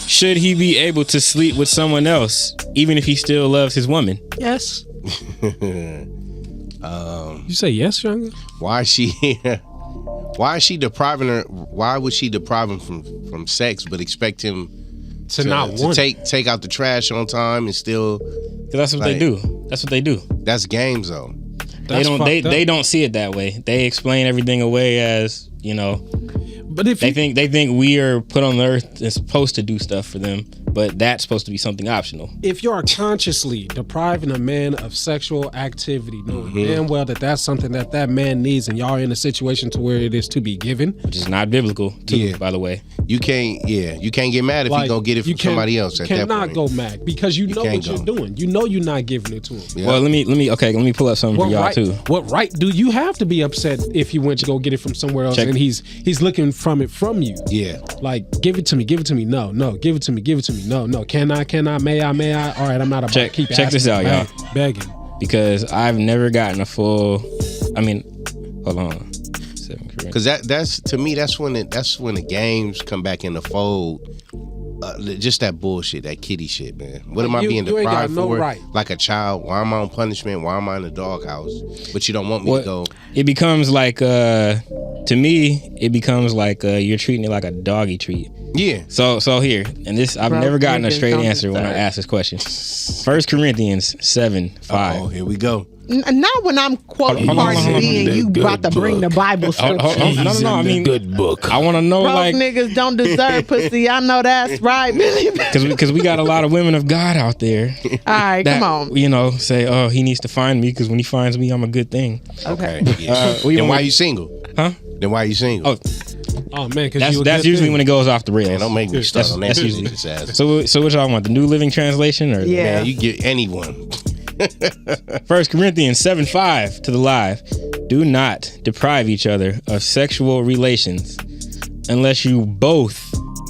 should he be able to sleep with someone else, even if he still loves his woman? Yes. You say yes, younger? Why is she depriving her? Why would she deprive him from sex but expect him To not want it. take out the trash on time and still? Because that's what they Like- do. That's what they do. That's games though. They don't. fucked up. They don't see it that way. They explain everything away as But if They you, think we are put on the earth and supposed to do stuff for them, but that's supposed to be something optional. if you are consciously depriving a man of sexual activity, knowing damn well that that's something that man needs, and y'all are in a situation to where it is to be given, Which is not biblical, too, Yeah. by the way. You can't get mad if you gonna get it you from somebody else. You At that cannot point, go mad because you know can't what you're go. doing. You know you're not giving it to him. Yeah. Well, let me pull up something for y'all right, too. what right do you have to be upset if you went to go get it from somewhere else Check. and he's looking from you? Yeah. Like, give it to me, no, give it to me, no, can I, may I? All right, I'm out of Check- keep check this asking, out, y'all. begging. Because I've never gotten a full. I mean, hold on. 7 Corinthians. Because that's to me that's when the games come back in the fold. Just that bullshit, that kitty shit, man. What am I You- being you ain't got deprived no for? right. Like a child? Why am I on punishment? Why am I in the doghouse? But you don't want me to go. It becomes like to me, it becomes like you're treating it like a doggy treat. Yeah. So here, and this I've Bro, never gotten a niggas straight don't answer when I deserve. ask this question. 1 Corinthians 7:5. Oh, here we go. Not when I'm quoting Hold on, Cardi hold on, B and you about to bring the Bible Hold scripture. on. No. I mean, good book. I want to know Broke like niggas don't deserve pussy. I know that's right, Billy. because we got a lot of women of God out there All right, that come on. say, oh, he needs to find me because when he finds me, I'm a good thing. Okay. Yeah. What you Then why want- you single? Huh? Then why you single? Oh, Oh man, because that's usually when it goes off the rails. Man, don't make me start That's- on that. that's usually- shit, ass. So what y'all want? The New Living Translation or Yeah. Man, you get anyone. 1 Corinthians 7:5 to the live. Do not deprive each other of sexual relations unless you both,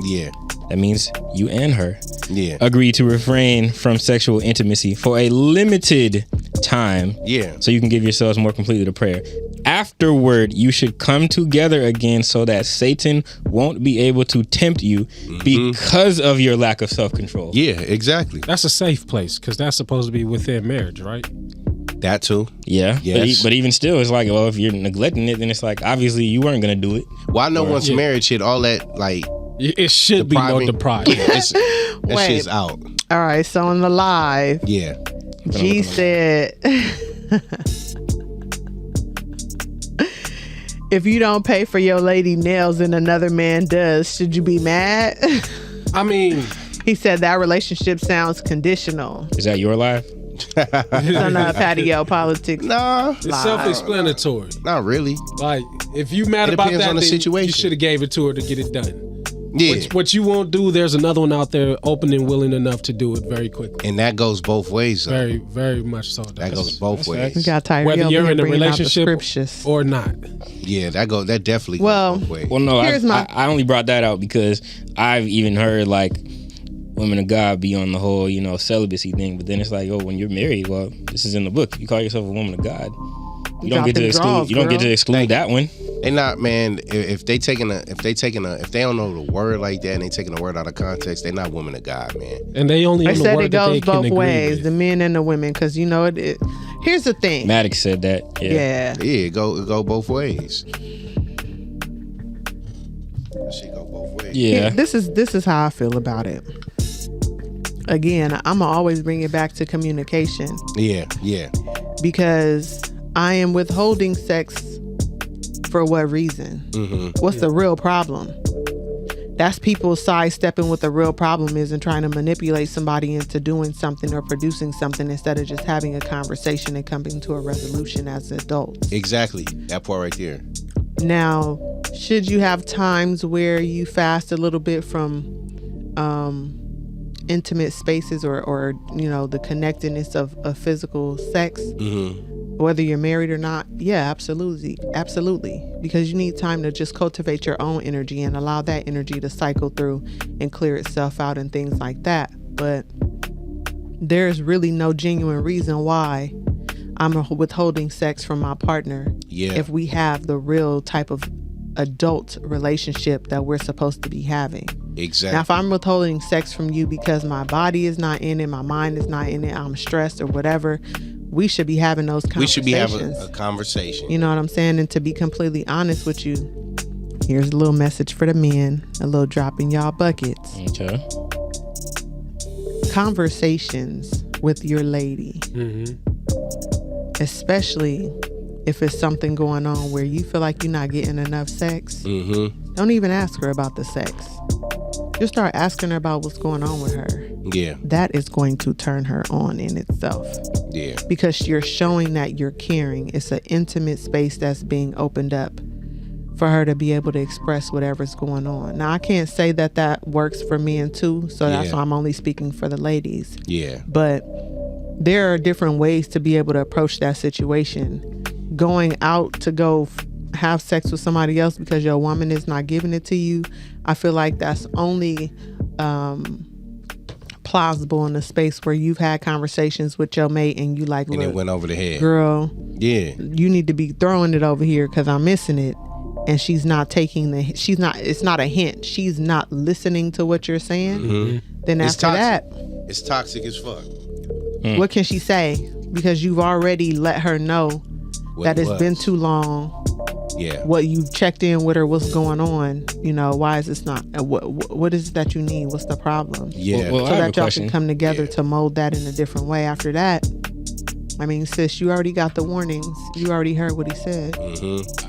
Yeah. that means you and her, Yeah. agree to refrain from sexual intimacy for a limited time Yeah. so you can give yourselves more completely to prayer. Afterward, you should come together again so that Satan won't be able to tempt you because of your lack of self-control. Yeah, exactly. That's a safe place because that's supposed to be within marriage, right? That too. Yeah, Yes. but even still, it's like, well, if you're neglecting it, then it's like, obviously you weren't going to do it. Well, I know once Yeah. marriage hit, all that like It should be no depriving- deprive. Yeah, that Wait. shit's out. All right, so on the live, Yeah. G said, if you don't pay for your lady nails and another man does, should you be mad? I mean, He said that relationship sounds conditional. Is that your life? On Patio PolitiCz. Nah, it's self-explanatory. not really. Like, if you mad It about depends that, on the then situation. you should have gave it to her to get it done. Yeah. What you won't do, there's another one out there open and willing enough to do it very quickly. And that goes both ways though. Very, very much so. That goes both ways. We got Tyrell Whether you're in a bringing out the relationship scriptures. or not. Yeah, that definitely Well, goes both ways. Well, no, Here's my- I only brought that out because I've even heard like women of God be on the whole, celibacy thing. But then it's like, oh, when you're married, well, this is in the book. You call yourself a woman of God. You don't Drop get to them exclude. draws, You don't get girl. to exclude that one. They not, man. If they don't know the word like that and they taking the word out of context, they're not women of God, man. And they only They on the said word it that they goes can both agree ways, with. the men and the women, because here's the thing. Maddox said that. Yeah. Yeah, it go both ways. That shit go both ways. Yeah. This is how I feel about it. Again, I'm gonna always bring it back to communication Yeah. because I am withholding sex for what reason? What's the real problem? That's people sidestepping what the real problem is and trying to manipulate somebody into doing something or producing something instead of just having a conversation and coming to a resolution as adults. Exactly. That part right there. Now, should you have times where you fast a little bit from intimate spaces or the connectedness of physical sex, whether you're married or not? Yeah, absolutely, because you need time to just cultivate your own energy and allow that energy to cycle through and clear itself out and things like that. But there's really no genuine reason why I'm withholding sex from my partner if we have the real type of adult relationship that we're supposed to be having. Exactly. Now, if I'm withholding sex from you because my body is not in it, my mind is not in it, I'm stressed or whatever, we should be having those conversations. We should be having a conversation. You know what I'm saying? And to be completely honest with you, here's a little message for the men, a little drop in y'all buckets. Okay. Conversations with your lady, especially if it's something going on where you feel like you're not getting enough sex, don't even ask her about the sex. Just start asking her about what's going on with her. Yeah. That is going to turn her on in itself. Yeah. Because you're showing that you're caring. It's an intimate space that's being opened up for her to be able to express whatever's going on. Now, I can't say that works for men too, so that's why I'm only speaking for the ladies. Yeah. But there are different ways to be able to approach that situation. Going out to go have sex with somebody else because your woman is not giving it to you, I feel like that's only plausible in a space where you've had conversations with your mate and you like, and it went over the head. Girl, yeah, you need to be throwing it over here because I'm missing it. And she's not taking it's not a hint. She's not listening to what you're saying. Then after that, it's toxic as fuck. What can she say? Because you've already let her know that it's been too long. Yeah. What you've checked in with her, what's going on? Why is this not? What is it that you need? What's the problem? Yeah. Well, so that y'all can come together to mold that in a different way. After that, I mean, sis, you already got the warnings. You already heard what he said.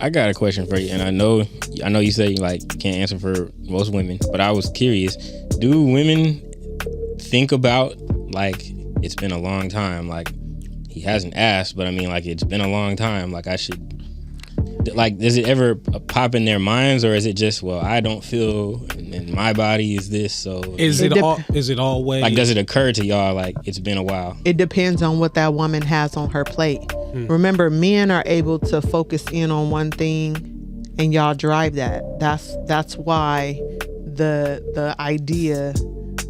I got a question for you, and I know you say you can't answer for most women, but I was curious. Do women think about it's been a long time? He hasn't asked, but I mean, it's been a long time. I should. Does it ever pop in their minds, or is it just, well, I don't feel, and my body is this, so is it always does it occur to y'all it's been a while? It depends on what that woman has on her plate. Remember, men are able to focus in on one thing, and y'all drive that. That's why the idea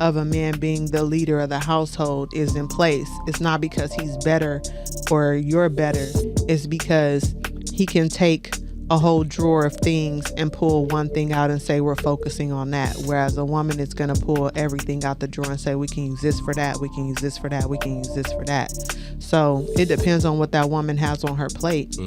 of a man being the leader of the household is in place. It's not because he's better or you're better. It's because he can take a whole drawer of things and pull one thing out and say we're focusing on that, whereas a woman is going to pull everything out the drawer and say we can use this for that, we can use this for that, we can use this for that. So it depends on what that woman has on her plate.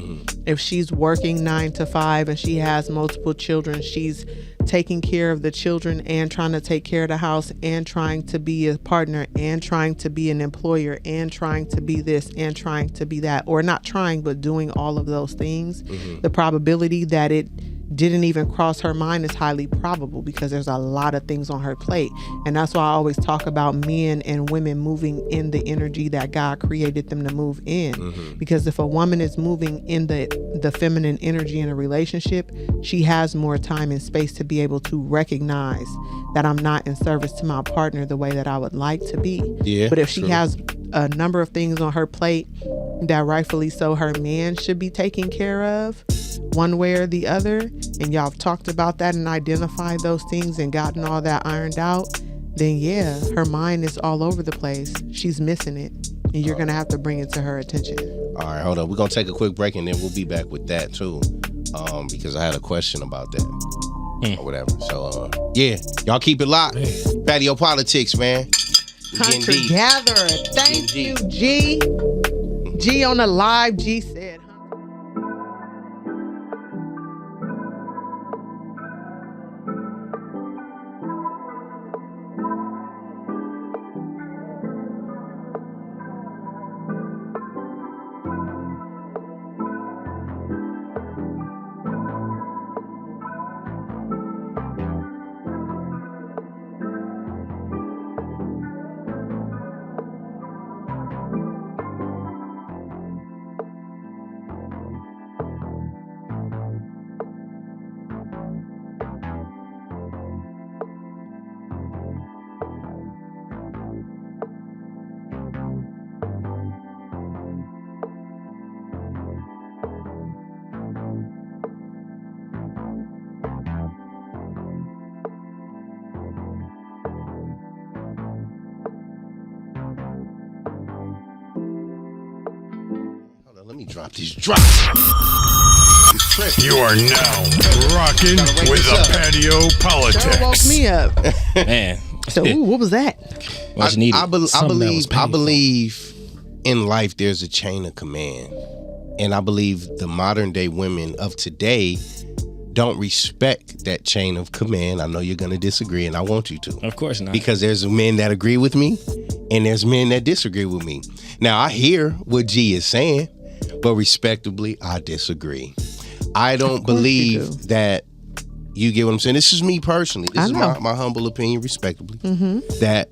If she's working 9 to 5 and she has multiple children, she's taking care of the children and trying to take care of the house and trying to be a partner and trying to be an employer and trying to be this and trying to be that, or not trying but doing all of those things, the probability that it didn't even cross her mind is highly probable because there's a lot of things on her plate. And that's why I always talk about men and women moving in the energy that God created them to move in. Because if a woman is moving in the feminine energy in a relationship, she has more time and space to be able to recognize that I'm not in service to my partner the way that I would like to be. Yeah, but if she has a number of things on her plate that rightfully so her man should be taking care of, one way or the other, and y'all have talked about that and identified those things and gotten all that ironed out, then yeah, her mind is all over the place. She's missing it, and you're gonna have to bring it to her attention. All right, hold on. We're gonna take a quick break and then we'll be back with that too, because I had a question about that or whatever. So yeah, y'all keep it locked. Patio PolitiCz, man. Hunter gatherer, thank you, G. G on the live. G said. Drop these drops. You are now rocking with the Patio Sure woke PolitiCz. me up. Man. So, ooh, what was that? Much needed. I Something that was I painful. believe in life there's a chain of command. And I believe the modern day women of today don't respect that chain of command. I know you're going to disagree, and I want you to. Of course not. Because there's men that agree with me, and there's men that disagree with me. Now, I hear what G is saying, but respectably, I disagree. I don't believe that, you get what I'm saying? This is me personally. This is my humble opinion, respectably, that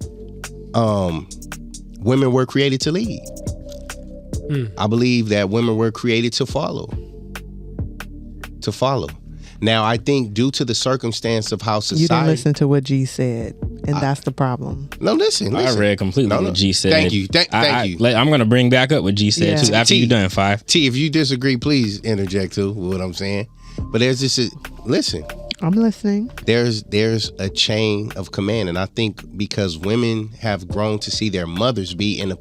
women were created to lead. I believe that women were created to follow. Now, I think due to the circumstance of how society... You didn't listen to what G said, and that's the problem. No, listen. I read completely what G said. Thank you. Thank you. I'm going to bring back up what G said too after you done, Five. T, if you disagree, please interject too with what I'm saying. But there's this... Listen. I'm listening. There's a chain of command, and I think because women have grown to see their mothers be in a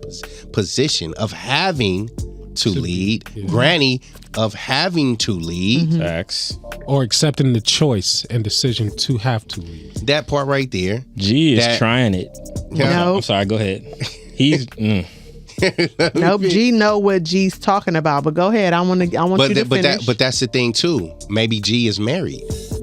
position of having to lead, granny of having to lead, Facts. Or accepting the choice and decision to have to leave. that part right there. G is trying it. No. I'm sorry. Go ahead. He's. Nope. G know what G's talking about, but go ahead. I want you to finish. But that's the thing too. Maybe G is married,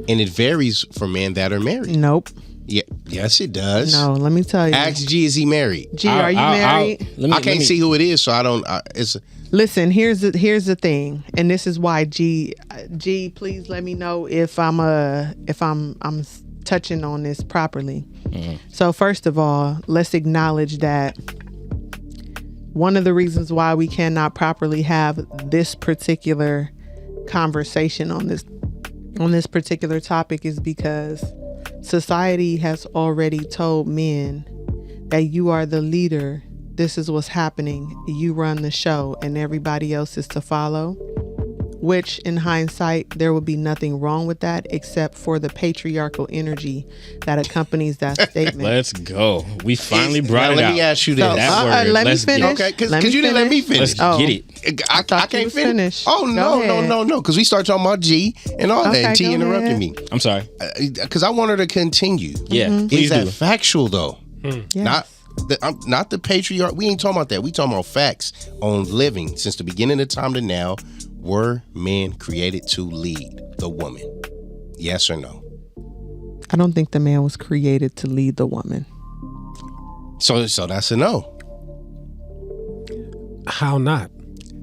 and it varies for men that are married. Nope. Yeah, yes, it does. No, let me tell you. Ask G, is he married? G, are you married? I can't see who it is, so I don't. Listen, here's the thing, and this is why G, please let me know if I'm touching on this properly. So first of all, let's acknowledge that one of the reasons why we cannot properly have this particular conversation on this particular topic is because society has already told men that you are the leader. This is what's happening. You run the show and everybody else is to follow, which in hindsight, there would be nothing wrong with that except for the patriarchal energy that accompanies that statement. Let's go. We finally brought it out. Let me ask you this. Let me finish. Okay, because you didn't let me finish. Let's get it. I can't finish. Oh, Go ahead. no. Because we start talking about G and all that. And T go interrupted ahead. me. I'm sorry. Because I want her to continue. Yeah, Is please that do. factual, though? Yes. Not the patriarch. We ain't talking about that. We talking about facts on living. Since the beginning of time to now, were men created to lead the woman? Yes or no? I don't think the man was created to lead the woman. So that's a no. How not?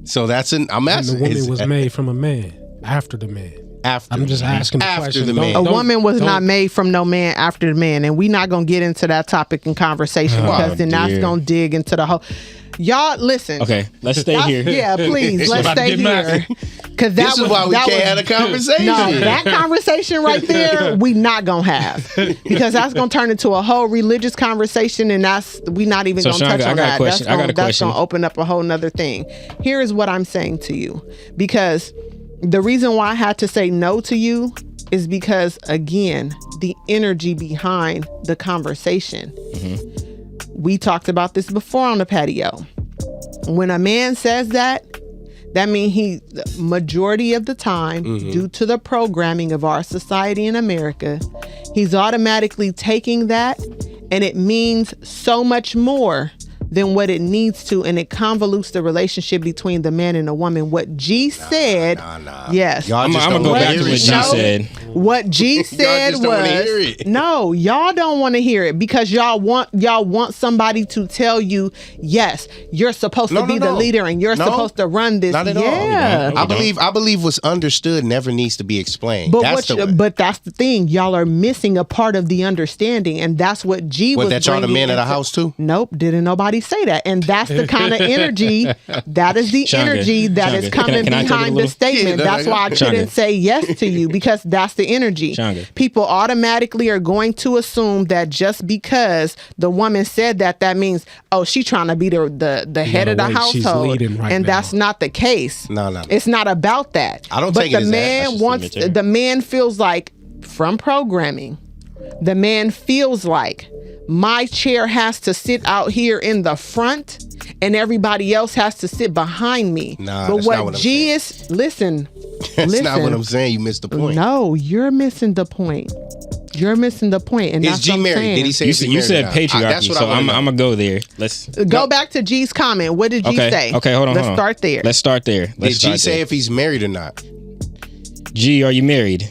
So that's an. I'm And asking. the woman was made from a man, after the man. After I'm just asking the after question. the Don't- man. A don't- woman was don't- not made from no man after the man, and we're not gonna get into that topic in conversation because then that's dear. gonna dig into the whole. Y'all listen. Okay, let's stay here. Yeah, please let's about to stay get messy. here. Because This is why we can't have a conversation. No, that conversation right there, we not gonna have because that's gonna turn into a whole religious conversation, and we not even So, gonna touch Shanga, I on got a that. question. I got a That's question. gonna open up a whole nother thing. Here is what I'm saying to you, because the reason why I had to say no to you is because, again, the energy behind the conversation. We talked about this before on the patio. When a man says that means the majority of the time, due to the programming of our society in America, he's automatically taking that, and it means so much more than what it needs to, and it convolutes the relationship between the man and the woman. What G said, yes. Y'all I'm just gonna don't go wanna back hear to it. what G No. said. What G said just don't wanna hear was it. no, y'all don't want to hear it because y'all want somebody to tell you, yes, you're supposed to be the leader and you're supposed to run this. Not at all. Yeah. I believe what's understood never needs to be explained. But That's that's the thing. Y'all are missing a part of the understanding, and that's what G was. that y'all the bringing man of the into- house too? Nope, didn't nobody say that. And that's the kind of energy. That is the Shanga, energy that is Shanga, coming can I take it a behind little? the statement. Yeah, That's why I Shanga. couldn't say yes to you because that's the energy. Shanga. People automatically are going to assume that just because the woman said that means, oh, she's trying to be the head of the way she's household, leading right and now. that's not the case. No. It's not about that. I don't but take it the as that. man That's just wants cemetery. the man feels like from programming the man feels like my chair has to sit out here in the front and everybody else has to sit behind me. Nah, but that's what not what I'm G saying. is, listen. That's not what I'm saying. You missed the point. No, you're missing the point. You're missing the point. And Is that's G what I'm married? saying. Did he say You said patriarchy, That's what so I'm I'm gonna go there. Let's Go back to G's comment. What did G say? Okay, hold on. Let's start there. Let's start there. Did Let's G start say there. if he's married or not? G, are you married?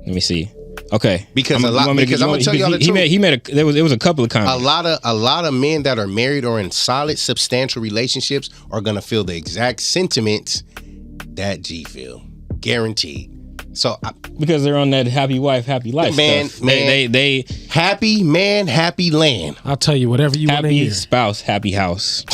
Let me see. Okay, Because a lot. Because I'm gonna tell y'all the truth. He made a. There was a couple of comments. A lot of men that are married or in solid, substantial relationships are gonna feel the exact sentiments that G feel, guaranteed. So because they're on that happy wife, happy life Man, stuff. man. They happy man, happy land. I'll tell you whatever you want to happy hear. spouse, happy house.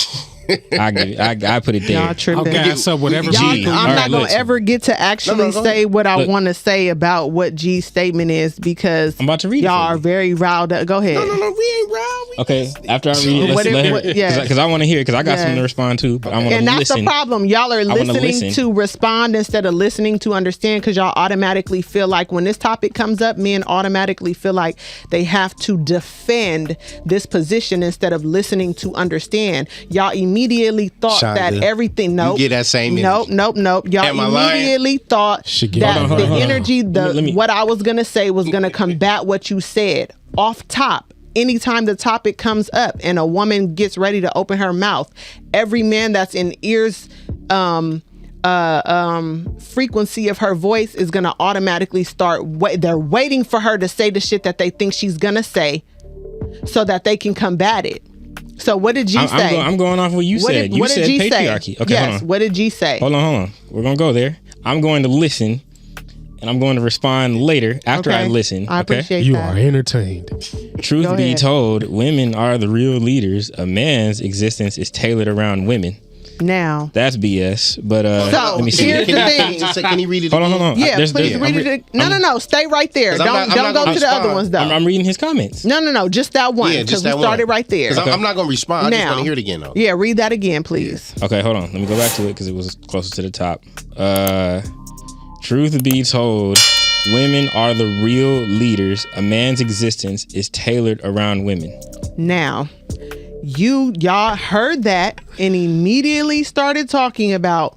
I put it there. Y'all tripping. I'll gas up whatever. G. I'm All not right, gonna listen. ever get to actually No, go say what I Look. want to say about what G's statement is because I'm about to read it y'all for are you. very riled up. Go ahead. No, we ain't round. Okay, after I read it, What let's if- let her what- yes. because I want to hear it because I got Yes. something to respond to, but I want to And that's listen. the problem. Y'all are wanna listening listen. to respond instead of listening to understand because y'all automatically feel like when this topic comes up, men automatically feel like they have to defend this position instead of listening to understand. Y'all immediately thought Shonda, that everything. Nope. get that same Nope. Y'all Am I lying? immediately thought She get- that Hold on, the hold on. energy, Let me- what I was gonna say was gonna combat what you said off top. Anytime the topic comes up and a woman gets ready to open her mouth, every man that's in ears frequency of her voice is gonna automatically start they're waiting for her to say the shit that they think she's gonna say so that they can combat it. So what did G say? I'm going off what you said. You said G patriarchy. say? Okay, Yes, hold on. what did G say? Hold on. We're gonna go there. I'm going to listen, and I'm going to respond later after I listen. I okay? appreciate You that. are entertained. Truth Go be ahead. told, women are the real leaders. A man's existence is tailored around women. Now, That's BS. But So, let me see. here's the thing. Can he read it? Hold on. Yeah, There's- please I'm read re- it. No. Stay right there. 'Cause I'm Don't not go gonna to the other respond. ones though. I'm reading his comments. No. Just that one Yeah, because just we that started one. right there. Because I'm not gonna respond. I just Now. want to hear it again though. Yeah, read that again, please. Okay, hold on. Let me go back to it because it was closer to the top. Truth be told, women are the real leaders. A man's existence is tailored around women. Now, y'all heard that and immediately started talking about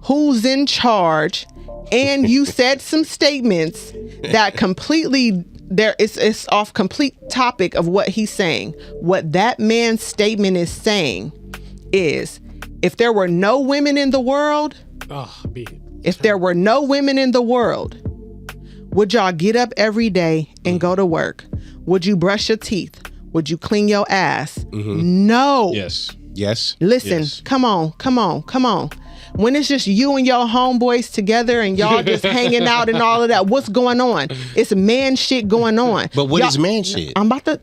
who's in charge, and you said some statements that completely it's off complete topic of what he's saying. What that man's statement is saying is, if there were no women in the world, if there were no women in the world, would y'all get up every day and go to work? Would you brush your teeth? Would you clean your ass? No. Yes. Listen, Yes. come on. When it's just you and your homeboys together and y'all just hanging out and all of that, what's going on? It's man shit going on. But what Y'all- is man shit? I'm about to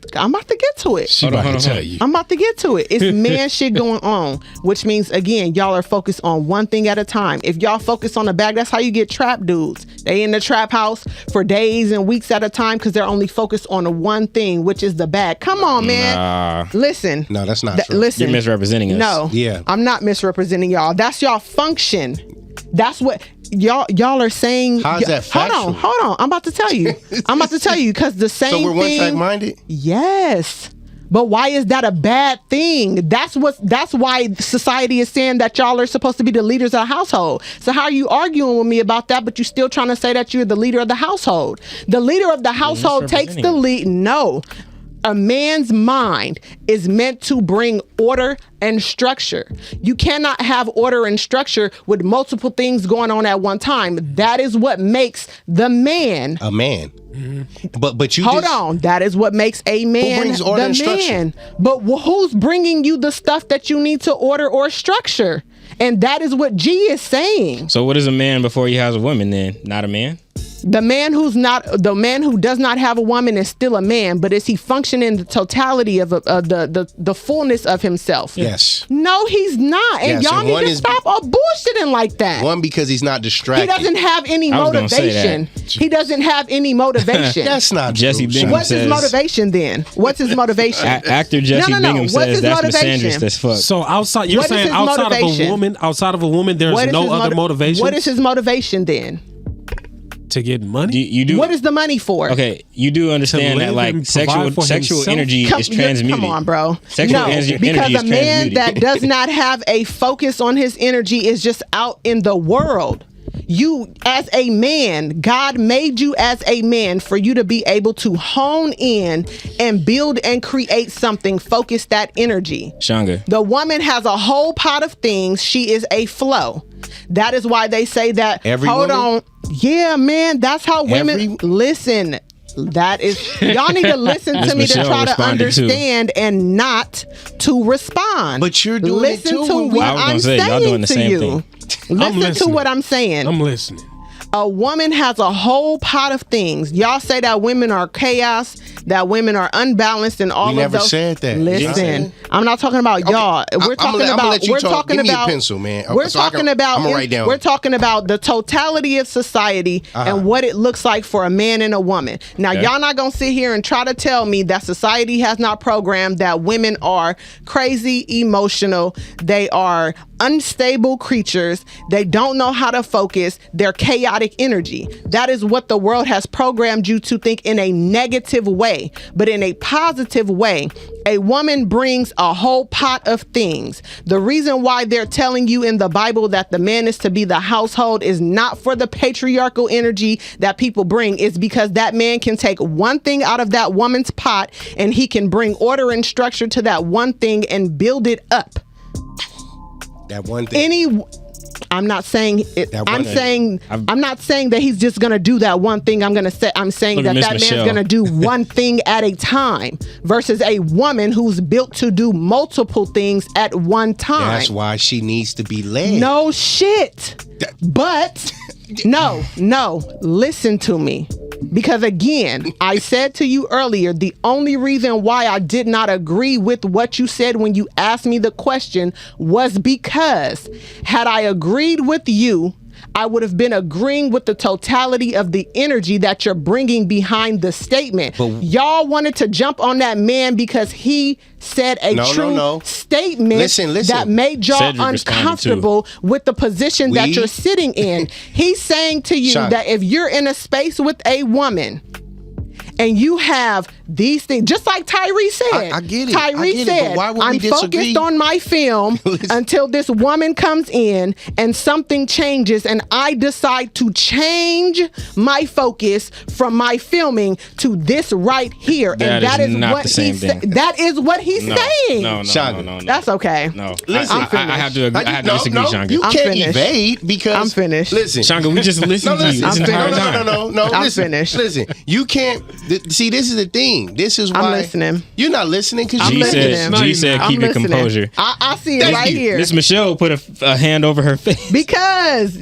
get to it. She about to tell you. I'm about to get to it. It's man shit going on, which means, again, y'all are focused on one thing at a time. If y'all focus on the bag, that's how you get trap dudes. They in the trap house for days and weeks at a time because they're only focused on the one thing, which is the bag. Come on, man. Nah, Listen. No, that's not true. Listen. you're misrepresenting us. No. Yeah. I'm not misrepresenting y'all. That's y'all function. That's what y'all are saying. How's that factual? Hold on. I'm about to tell you because the same So we're one thing. track minded. Yes. But why is that a bad thing? That's why society is saying that y'all are supposed to be the leaders of the household. So how are you arguing with me about that, but you still trying to say that you're the leader of the household? The leader of the household takes the lead. No. A man's mind is meant to bring order and structure. You cannot have order and structure with multiple things going on at one time. That is what makes the man. A man. But you Hold just, on. That is what makes a man brings order the and structure? man. But who's bringing you the stuff that you need to order or structure? And that is what G is saying. So what is a man before he has a woman then? Not a man? The man who does not have a woman is still a man, but is he functioning the totality of the fullness of himself? Yes. No, he's not. And Yes, y'all and need one to is- stop bullshitting like that. One, because he's not He distracted. doesn't have any I was gonna say motivation. He doesn't have any motivation. That's not Jesse true. Bingham What's his says- motivation then? What's his motivation? Actor Jesse No. Bingham What's says his that's motivation? misandrous as fuck. So you're What is saying his outside motivation? of a woman, there's What is no his other motivation? What is his motivation then? To get money? You do. What is the money for? Okay, you do understand that live like and provide for sexual himself? energy is transmuted. Come on, bro. Sexual energy because is a man transmuted. that does not have a focus on his energy is just out in the world. You, as a man, God made you as a man for you to be able to hone in and build and create something. Focus that energy. Shanga. The woman has a whole pot of things. She is a flow. That is why they say that. Every hold woman? on. Yeah, man. That's how women Every- listen. That is, y'all need to listen to me to Michelle try to responded too. understand and not to respond. But you're doing it listen too to when we- what I was gonna I'm say, y'all saying doing the to same you. thing. Listen to listening. what I'm saying. I'm listening. A woman has a whole pot of things. Y'all say that women are chaos, that women are unbalanced, and all We of never those. said that. Listen, I'm not talking about y'all. We're talking I'm gonna about. let you We're talk. talking Give me a about. pencil, man. We're So I can- talking about. I'm gonna write down. We're talking about the totality of society and what it looks like for a man and a woman. Now, y'all not gonna sit here and try to tell me that society has not programmed that women are crazy, emotional. They are unstable creatures. They don't know how to focus. They're chaotic energy. That is what the world has programmed you to think in a negative way. But in a positive way, a woman brings a whole pot of things. The reason why they're telling you in the Bible that the man is to be the household is not for the patriarchal energy that people bring. It's because that man can take one thing out of that woman's pot and he can bring order and structure to that one thing and build it up. That one thing. I'm not saying it. That I'm one- saying I'm not saying that he's just gonna do that one thing. I'm saying Look that at Miss that man's Michelle. gonna do one thing at a time versus a woman who's built to do multiple things at one time. That's why she needs to be led. No shit. But no, listen to me. Because again, I said to you earlier, the only reason why I did not agree with what you said when you asked me the question was because had I agreed with you, I would have been agreeing with the totality of the energy that you're bringing behind the statement. Y'all wanted to jump on that man because he said a true statement Listen. that made y'all Cedric responded uncomfortable with the position that you're sitting in. He's saying to you Shaka. that if you're in a space with a woman and you have these things, just like Tyree said. I get it. Tyree but said, why would I'm we disagree? focused on my film until this woman comes in and something changes and I decide to change my focus from my filming to this right here. That and that is is not what the same he thing. That is what he's saying. No. That's okay. No, Listen, I have to agree. I have to disagree, Shanga. You I'm can't finished. evade because I'm finished. Listen, Shanga, we just listened to you this entire time. No. I'm listen, finished. Listen, you can't. See, this is the thing. This is why I'm listening. You're not listening because I'm you listening. G said, I'm keep your listening. composure. I see it Thank right you. here. Miss Michelle put a hand over her face. Because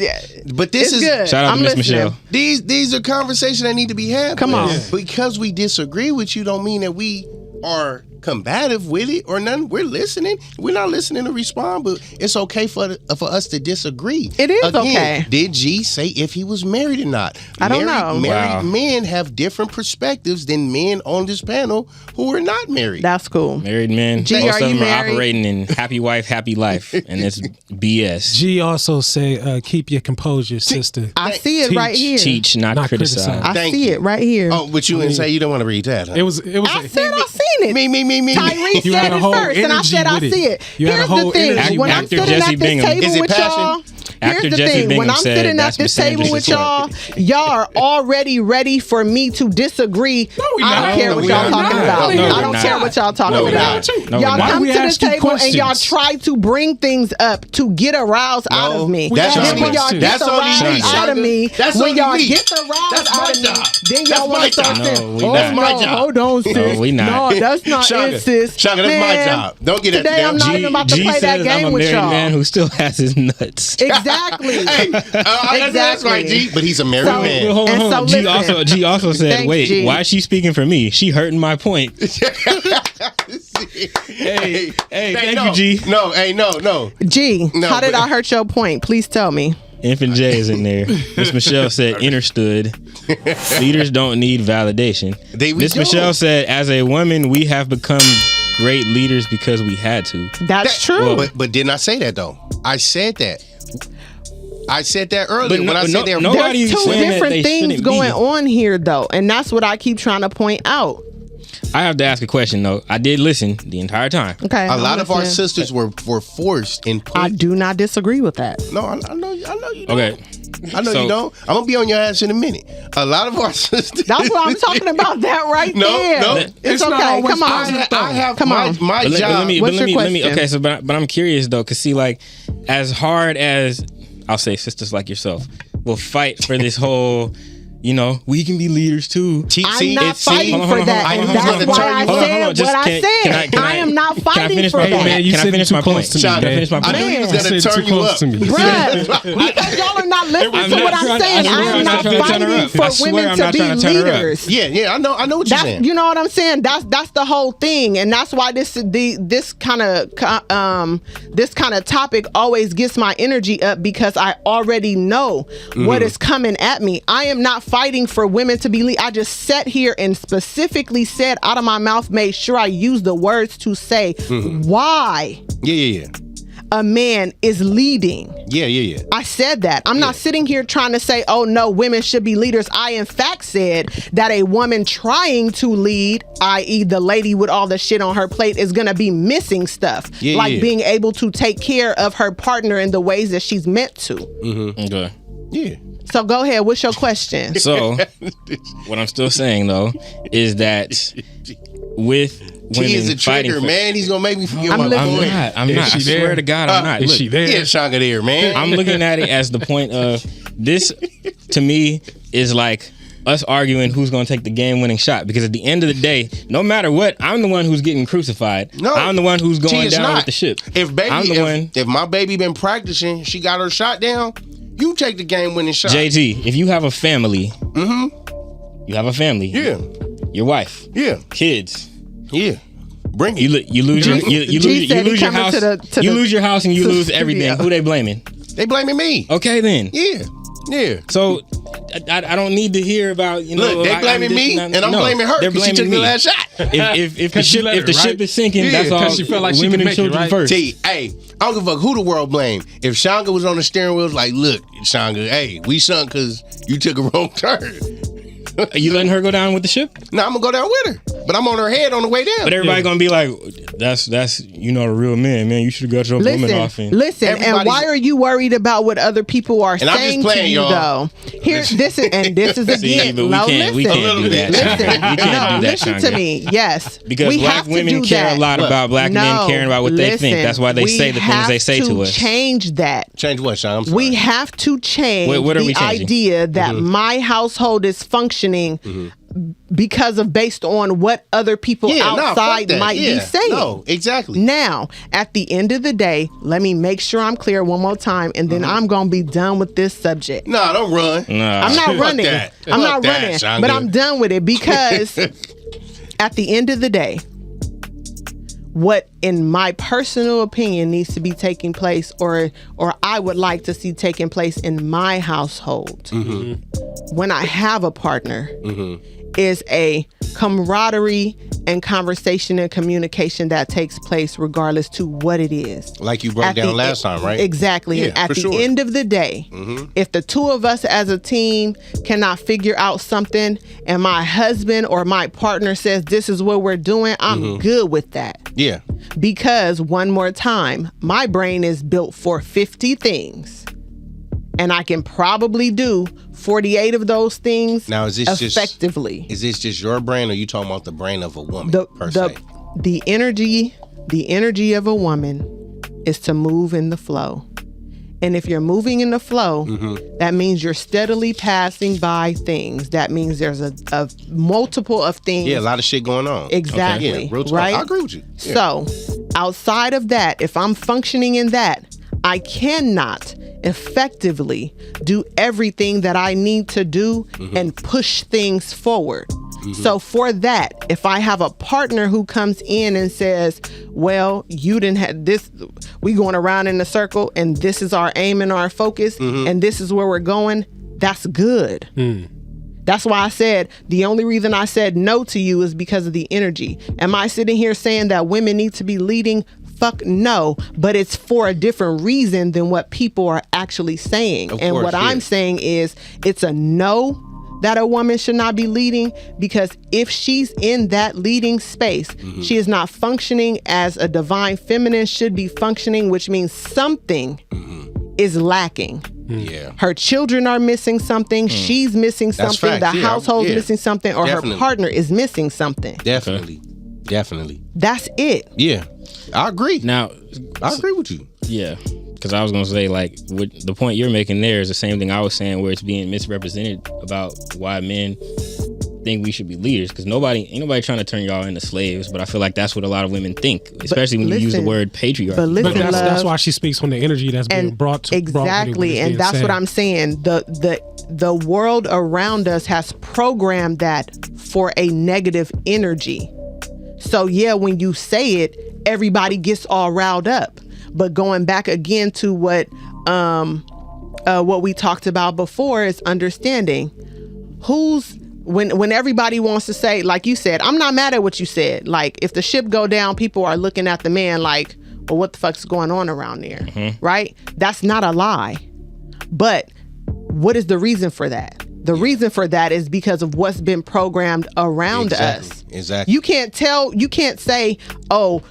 But this it's is good. Shout out to I'm Miss listening. Michelle. these are conversations that need to be had. Come on. Because we disagree with you, don't mean that we are combative with it or nothing. We're listening. We're not listening to respond, but it's okay for us to disagree. It is Again, okay. Did G say if he was married or not? I don't know. Married Wow. men have different perspectives than men on this panel who are not married. That's cool. Married men, G, most are of you them are married? operating in happy wife, happy life, and it's BS. G also say, keep your composure, sister. I see it right here. Teach, not criticize. criticize. I Thank see you. it right here. Oh, but you didn't say you don't want to read that. Huh? It was. I said I seen it. Me. Tyree You said had a it whole first, and I energy said I with it. see it. You had a Here's whole the thing: energy when with I'm it. sitting Actor at Jesse this Bingham. table Is it with passion? y'all. Actor Here's the Jesse thing: when Bingham I'm said sitting at that's this Miss table with Sanders' y'all are already ready for me to disagree. we I not. don't care No, what we y'all not. talking No, about. no, I we're don't not. care what y'all talking No, we're about. not. No, Y'all we're not. come Why we to the ask you table and y'all questions? try to bring things up to get a rouse out No, of me. that's And on then when me. y'all get That's the on me. rouse out of me, That's when on y'all me. get the rouse That's my out of me, job. then That's y'all want my to start job. saying, No, we "Oh not. no, That's my job. hold on, sis. we not. No, that's not Shaka, it, sis. Shaka, that's my Man, job. Don't get that Today I'm down. not even about to G play that says I'm game a with married y'all. man who still has his nuts. Exactly. Hey, that's right, G. But he's a married So- man. Well, hold on, And hold on. so G listen. also said, Thanks, wait, G. why is she speaking for me? She hurting my point. Hey, thank no, you, G. No, hey, no. G, No, how did but- I hurt your point? Please tell me. Infant J is in there. Miss Michelle said, understood. Leaders don't need validation. We Miss don't. Michelle said, as a woman, we have become great leaders because we had to. That's true. But didn't I say that though? I said that. I said that earlier. When I said they're nobody's There's two saying that different they things shouldn't going be. on here, though, and that's what I keep trying to point out. I have to ask a question though. I did listen the entire time. Okay, a lot of our sisters were forced and put. I do not disagree with that. No, I know you don't. Okay. I know you don't. I'm gonna be on your ass in a minute. A lot of our sisters. That's what I'm talking about. That right there. No, it's okay. Come on. I have Come my on. my But job. What's your let me. question? Okay, so but I'm curious though, cause see, like, as hard as I'll say, sisters like yourself will fight for this whole. You know, we can be leaders too. I'm not fighting for that, and that's gonna why turn I you up. said what I said. I am not fighting for that. Man, you Can I sitting finish too my close point? to me, Can I man. finish my I knew point? he was You gonna sitting turn too you close up. to me. Bruh, because y'all are not listening to what I'm saying. I am not fighting for women to be leaders. Yeah, I know what you're saying. You know what I'm saying? That's the whole thing, and that's why this kind of topic always gets my energy up, because I already know what is coming at me. I am not fighting for women to be lead. I just sat here and specifically said out of my mouth, made sure I use the words to say why Yeah. a man is leading. Yeah. I said that. I'm not sitting here trying to say, oh no, women should be leaders. I in fact said that a woman trying to lead, i.e. the lady with all the shit on her plate, is going to be missing stuff. Being able to take care of her partner in the ways that she's meant to. Okay. Yeah. So go ahead. What's your question? So, what I'm still saying though is that with T is women a fighting trigger, for, man. He's gonna make me forget I'm my listening. point. I'm not. I she swear there? to God, I'm not. Is Look, she there? Yeah, Shanga there, man. I'm looking at it as the point of this. To me, is like us arguing who's going to take the game-winning shot. Because at the end of the day, no matter what, I'm the one who's getting crucified. No, I'm the one who's going it's down not. with the ship. If my baby been practicing, she got her shot down, you take the game-winning shot. JT, if you have a family, you have a family. Yeah. Your wife. Yeah. Kids. Yeah. Bring it. You lose your you lose your house. You lose your house and you lose everything. Who they blaming? They blaming me. Okay then. Yeah. So I don't need to hear about Look, they blaming me and I'm blaming her because she took the last shot. If the ship is sinking, that's all. Because she felt like she women could and make it, children right? first. Hey, I don't give a fuck who the world blame. If Shanga was on the steering wheel, it's like, look, Shanga, hey, we sunk because you took a wrong turn. Are you letting her go down with the ship? No, I'm gonna go down with her, but I'm on her head on the way down. But everybody gonna be like, that's a real man. You should have got your woman off. Listen, and why are you worried about what other people are And I'm saying just playing, to you, y'all. though? Here, this is again. but we can't do that. Listen, We can't do that, listen to Shanga. me. Yes, Because we black have to women do care that. a lot about black men caring about what they think. That's why they say the things they say to us. Change that. Change what, Shanga? I'm sorry. We have to change What are we the changing? idea that my household is functioning based on what other people outside might be saying. No, exactly. Now, at the end of the day, let me make sure I'm clear one more time, and then I'm gonna be done with this subject. No, don't run. I'm not running. that. I'm not Fuck that, running, Shanga. but I'm done with it because at the end of the day, what in my personal opinion needs to be taking place or I would like to see taking place in my household when I have a partner is a camaraderie and conversation and communication that takes place regardless to what it is. Like you broke down last time, right? Exactly. Yeah, At for the sure. end of the day, if the two of us as a team cannot figure out something and my husband or my partner says this is what we're doing, I'm good with that. Yeah. Because one more time, my brain is built for 50 things. And I can probably do 48 of those things Now, is this effectively. Is this just your brain, or are you talking about the brain of a woman per se? The energy of a woman is to move in the flow. And if you're moving in the flow, that means you're steadily passing by things. That means there's a multiple of things. Yeah, a lot of shit going on. Exactly. Okay. Yeah, real talk. Right? I agree with you. Yeah. So, outside of that, if I'm functioning in that, I cannot effectively do everything that I need to do and push things forward. So for that, if I have a partner who comes in and says, well, you didn't have this, we going around in a circle and this is our aim and our focus and this is where we're going, that's good. That's why I said the only reason I said no to you is because of the energy. Am I sitting here saying that women need to be leading? fuck no, but it's for a different reason than what people are actually saying. Of and course, what yeah. I'm saying is it's a no that a woman should not be leading, because if she's in that leading space, she is not functioning as a divine feminine should be functioning, which means something is lacking. Yeah. Her children are missing something. She's missing That's something. facts, The yeah. household's Yeah. missing something, or Definitely. her partner is missing something. Definitely. Definitely. That's it. Yeah. I agree. Now, I agree with you. yeah, because I was gonna say, like, what the point you're making there is the same thing I was saying, where it's being misrepresented about why men think we should be leaders. Because ain't nobody trying to turn y'all into slaves, but I feel like that's what a lot of women think, especially when you use the listen, word patriarchy. but listen, But that's love, why she speaks on the energy that's being brought to exactly, and that's what I'm saying. The world around us has programmed that for a negative energy. So yeah, when you say it, everybody gets all riled up. But going back again to what we talked about before is understanding when everybody wants to say, like you said, I'm not mad at what you said. Like, if the ship go down, people are looking at the man like, well, what the fuck's going on around there? Right? That's not a lie. But what is the reason for that? The reason for that is because of what's been programmed around us. Exactly. You can't say, oh,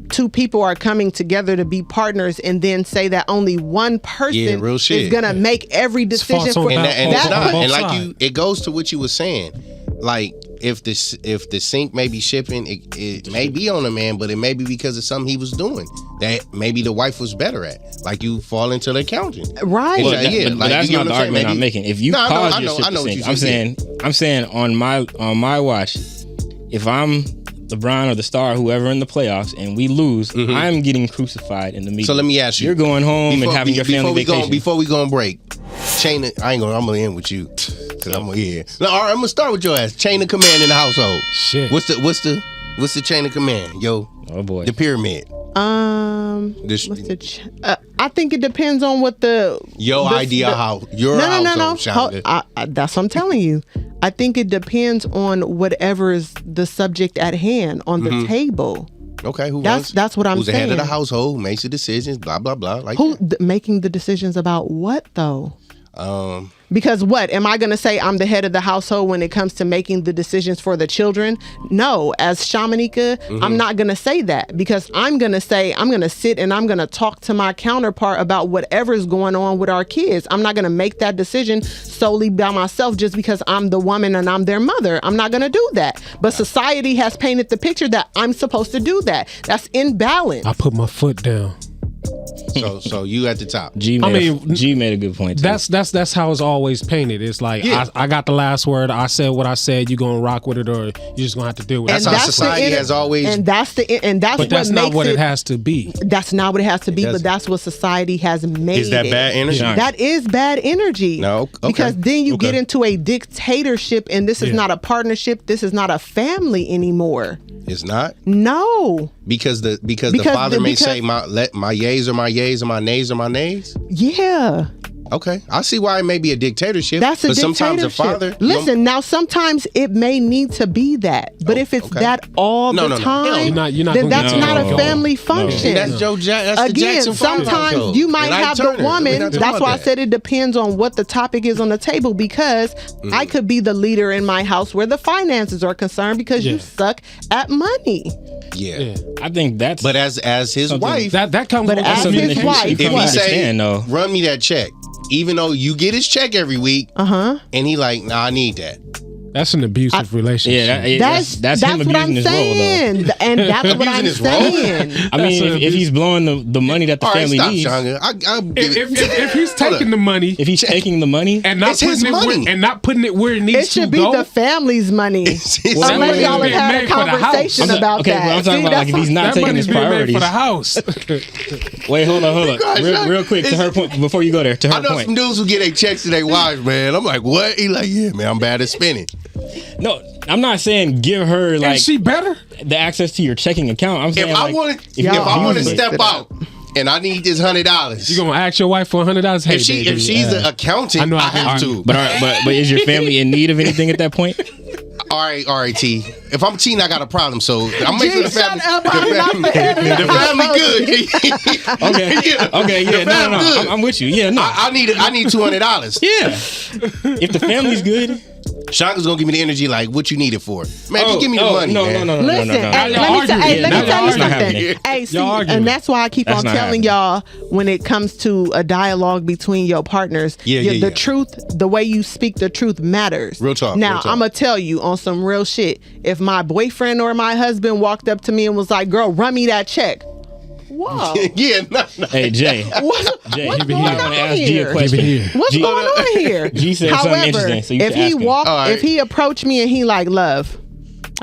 two people are coming together to be partners and then say that only one person real shit. is going to make every decision false for on And, that- and it's That- not. both And like sides. it goes to what you were saying. Like, if the sink may be shipping, it may be on a man, but it may be because of something he was doing that maybe the wife was better at. Like, you fall into the accounting. Right. Well, Yeah, but like, that's you get not the what I'm saying? argument I'm Maybe- making. If you No, I know- cause I your know- ship I know to what sink, you're I'm saying on my watch, if I'm LeBron or the star, whoever in the playoffs, and we lose, I'm getting crucified in the media. So let me ask you. You're going home and having your family vacation. Before we go on break, I'm gonna end with you. Cause I'm here. No, all right, I'm gonna start with your ass. Chain of command in the household. Shit. What's the chain of command? Yo, Oh boy. the pyramid. This- What's the I think it depends on what Your idea how your household, Shonda. That's what I'm telling you. I think it depends on whatever is the subject at hand on the table. Okay, That's what I'm who's the head of the saying. household, makes the decisions, blah blah blah. Like Who making the decisions about what though? that. Because what am I going to say? I'm the head of the household when it comes to making the decisions for the children? No, as Shamanika, I'm not going to say that, because I'm going to say I'm going to sit and I'm going to talk to my counterpart about whatever's going on with our kids. I'm not going to make that decision solely by myself just because I'm the woman and I'm their mother. I'm not going to do that. But society has painted the picture that I'm supposed to do that. That's imbalance. I put my foot down. So you at the top. G made a good point. Too. That's how it's always painted. It's like Yeah. I got the last word. I said what I said. You gonna rock with it, or you just gonna have to deal with That's it. how the society inner- has always. and that's But what that's makes not what it has to be. That's not what it has to be, doesn't. but that's what society has made. Is that it. bad energy? Yeah. That is bad energy. No, okay. Because then you Okay. get into a dictatorship, and this is Yeah. not a partnership. This is not a family anymore. It's not No. because the Because father the- may because- say my yays are my yays and my nays are my nays. Yeah. Okay, I see why it may be a dictatorship. That's a but sometimes dictatorship. the father. Listen, now sometimes it may need to be that, but if it's okay. that all No, the no, no. time, You're not then gonna that's get not that. a family function. That's Joe. That's the Again, Jackson Five sometimes household. you might And Ike have the Turner. We're woman. not talking That's about why I that. said it depends on what the topic is on the table, because I could be the leader in my house where the finances are concerned because you Yeah. suck at money. Yeah. Yeah. I think that's. But as his Something- wife, That comes But with as something his that wife, you if can he what? say, understand though. run me that check, even though you get his check every week, Uh-huh. and he like, nah, I need that. That's an abusive relationship. Yeah, that's him what abusing I'm his role though. saying, and that's what I'm Abusing his role? saying. I mean, That's if he's blowing the money that the All right, family stop, needs, Shanga. I'll give it. If he's Hold taking up. the money if he's taking the money, and not It's his putting it money. where, and not putting it where it needs It should to be go, the family's money. It's his Well, that Unless money. money's y'all have being had made a for the house. conversation about okay, that. but I'm talking See, about like if he's not that taking money's his being made priorities. for the house. Wait, hold on. Gosh, Real quick to her point before you go there. To I her know point. some dudes who get their checks to their wives, man. I'm like, what? He like, yeah, man, I'm bad at spending. No, I'm not saying give her like Is she better? the access to your checking account. I'm saying If I like, want to, Y'all if I want to always step mix it up. out and I need this $100, You gonna ask your wife for $100? Hey, if baby, she's an accountant, I know I I can- have to. but is your family in need of anything at that point? All right, T. If I'm cheating, I got a problem. So I'm making the family. The family good. Okay. Yeah. No. I'm with you. Yeah. No. I need $200. Yeah. If the family's good. Shaka's gonna give me the energy like what you need it for. Man, just give me the money. No. Listen, Hey, let me tell you something. arguing. Hey, see, and that's why I keep on telling y'all when it comes to a dialogue between your partners, the truth, the way you speak the truth matters. Real talk. Now, I'm gonna tell you on some real shit. If my boyfriend or my husband walked up to me and was like, "Girl, run me that check." Whoa. No. Hey, Jay. What's going on here? What's going on here? G said something interesting, so you if should he ask him. if he approached me and he like, "Love,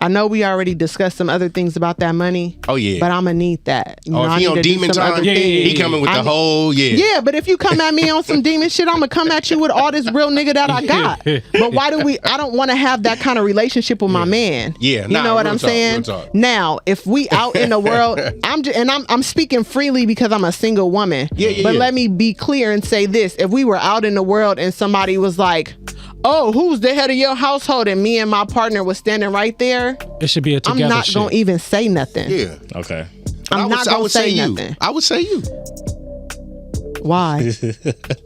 I know we already discussed some other things about that money. Oh yeah. But I'm gonna need that. You know, if he on demon time, he coming with the whole Yeah, but if you come at me on some demon shit, I'm gonna come at you with all this real nigga that I got. But why do I don't want to have that kind of relationship with my man. Yeah, you know what I'm saying? Now, if we out in the world, I'm speaking freely because I'm a single woman. But let me be clear and say this: if we were out in the world and somebody was like, "Oh, who's the head of your household?" and me and my partner was standing right there, it should be a together. I'm not gonna even say nothing. Yeah. Okay. I'm not gonna say nothing. I would say you. Why?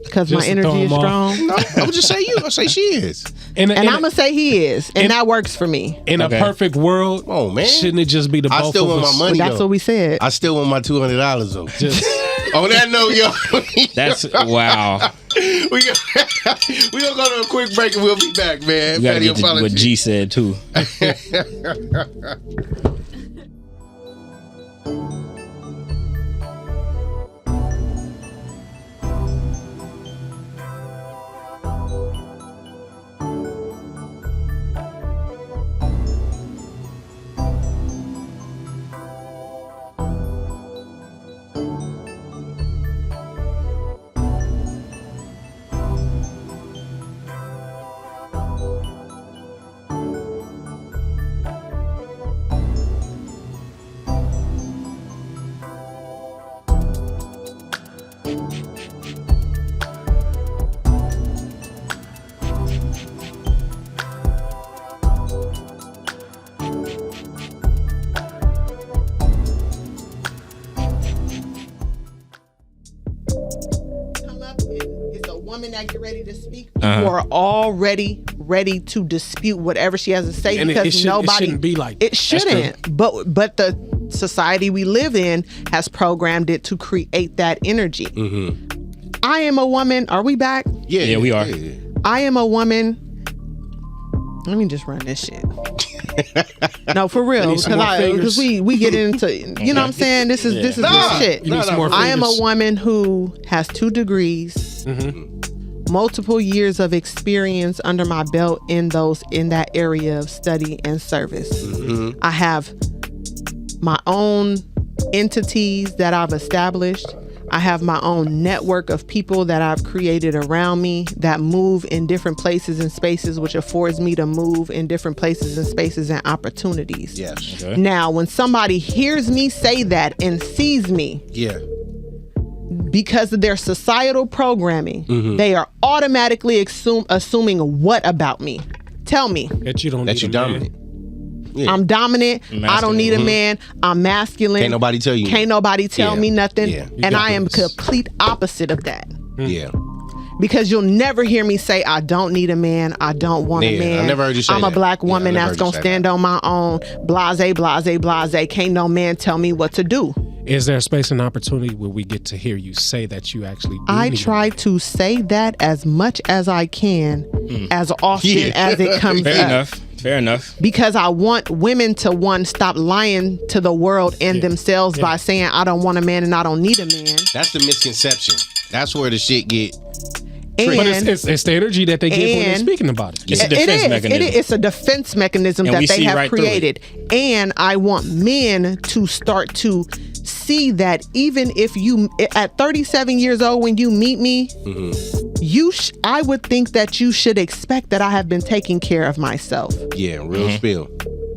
Because my energy is strong. No, I would just say you. I say she is. And I'm gonna say he is, and that works for me. In a perfect world, oh man, shouldn't it just be the both of us? I still want my money. That's what we said. I still want my $200 though. Just on that note, yo. That's wow. We gonna go to a quick break and we'll be back, man. You gotta get to what G said too. That get ready to speak, you are already ready to dispute whatever she has to say, and because it shouldn't be like it shouldn't. But the society we live in has programmed it to create that energy. I am a woman. Are we back? Yeah, we are. I am a woman. Let me just run this shit. No, for real, because we get into, you know what I'm saying. This is this shit. I am a woman who has 2 degrees. Multiple years of experience under my belt in that area of study and service. I have my own entities that I've established. I have my own network of people that I've created around me that move in different places and spaces, which affords me to move in different places and spaces and opportunities. Yes. Okay. Now, when somebody hears me say that and sees me, because of their societal programming, they are automatically assuming what about me? Tell me. That you don't that need you a dominant. Man. Yeah. I'm dominant. Masculine. I don't need a man. I'm masculine. Can't nobody tell you. Can't nobody tell me nothing. Yeah. And I am complete opposite of that. Yeah. Because you'll never hear me say I don't need a man. I don't want a man. I never heard you say I'm that. a black woman that's gonna stand that. on my own. Blase, blase, blase. Can't no man tell me what to do. Is there space and opportunity where we get to hear you say that you actually do I need try to say that as much as I can, as often as it comes up. Fair enough. Because I want women to stop lying to the world and themselves by saying I don't want a man and I don't need a man. That's the misconception. That's where the shit get. but it's the energy that they give when they're speaking about it. It's a defense mechanism. It's a defense mechanism And that we they see have right through created. And I want men to start to see that even if you, at 37 years old, when you meet me, I would think that you should expect that I have been taking care of myself. Yeah, real spill.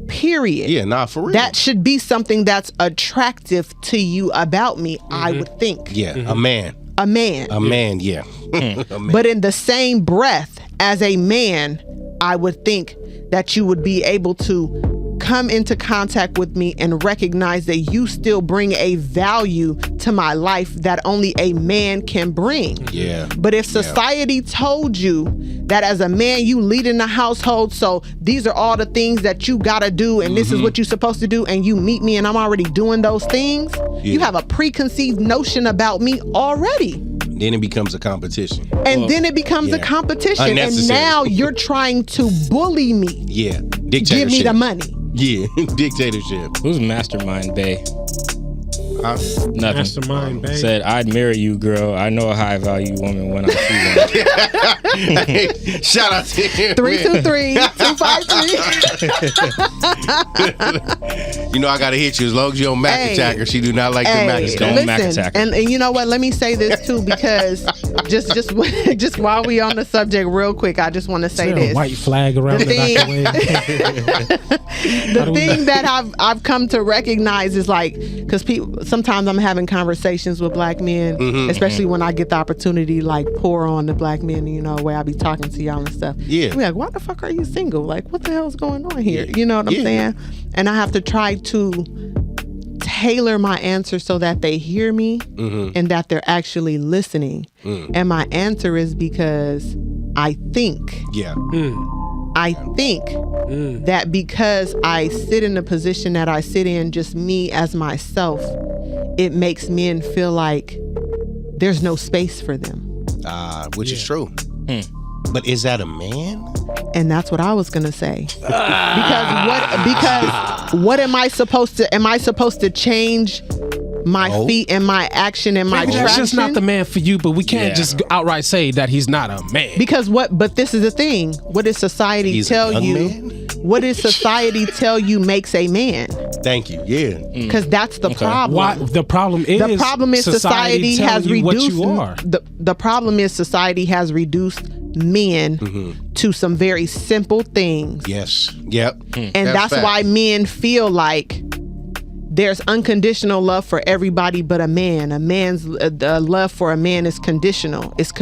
Period. Yeah, nah, for real. That should be something that's attractive to you about me, I would think. Yeah, a man. A man. A man, yeah. A man. But in the same breath, as a man, I would think that you would be able to come into contact with me and recognize that you still bring a value to my life that only a man can bring. Yeah. But if society told you that as a man you lead in the household, so these are all the things that you gotta do and this is what you're supposed to do, and you meet me and I'm already doing those things, you have a preconceived notion about me already. Then it becomes a competition. And then it becomes a competition. And now you're trying to bully me. Yeah. Dictatorship. Give me the money. Yeah. Dictatorship. Who's Mastermind Bay? Nothing. Mastermind Bay. Said, I'd marry you, girl. I know a high value woman when I see one. Shout out to him. 323-253. You know I gotta hit you as long as you don't Mac attack her. She do not like the Mac attack. Don't Mac attack her. And you know what? Let me say this too, because just while we on the subject, real quick, I just want to say this. A white flag around the The thing that I've come to recognize is like, because people sometimes I'm having conversations with black men, especially when I get the opportunity to like pour on the black men, you know, where I be talking to y'all and stuff. Yeah. Be like, why the fuck are you single? Like, what the hell's going on here? You know what I'm saying? And I have to try to tailor my answer so that they hear me and that they're actually listening. And my answer is because I think. I think that because I sit in the position that I sit in, just me as myself, it makes men feel like there's no space for them. Which is true. But is that a man? And that's what I was gonna say. Because what am I supposed to? Am I supposed to change my feet and my action and my traction? That's just not the man for you, but we can't just outright say that he's not a man. Because but this is the thing. What does society tell you? Man? What does society tell you makes a man? Thank you. Yeah. Because that's the problem. Why, the problem is society has reduced what you are. The problem is society has reduced men to some very simple things. Yes. Yep. And that's why men feel like there's unconditional love for everybody but a man. A man's love for a man is conditional. It's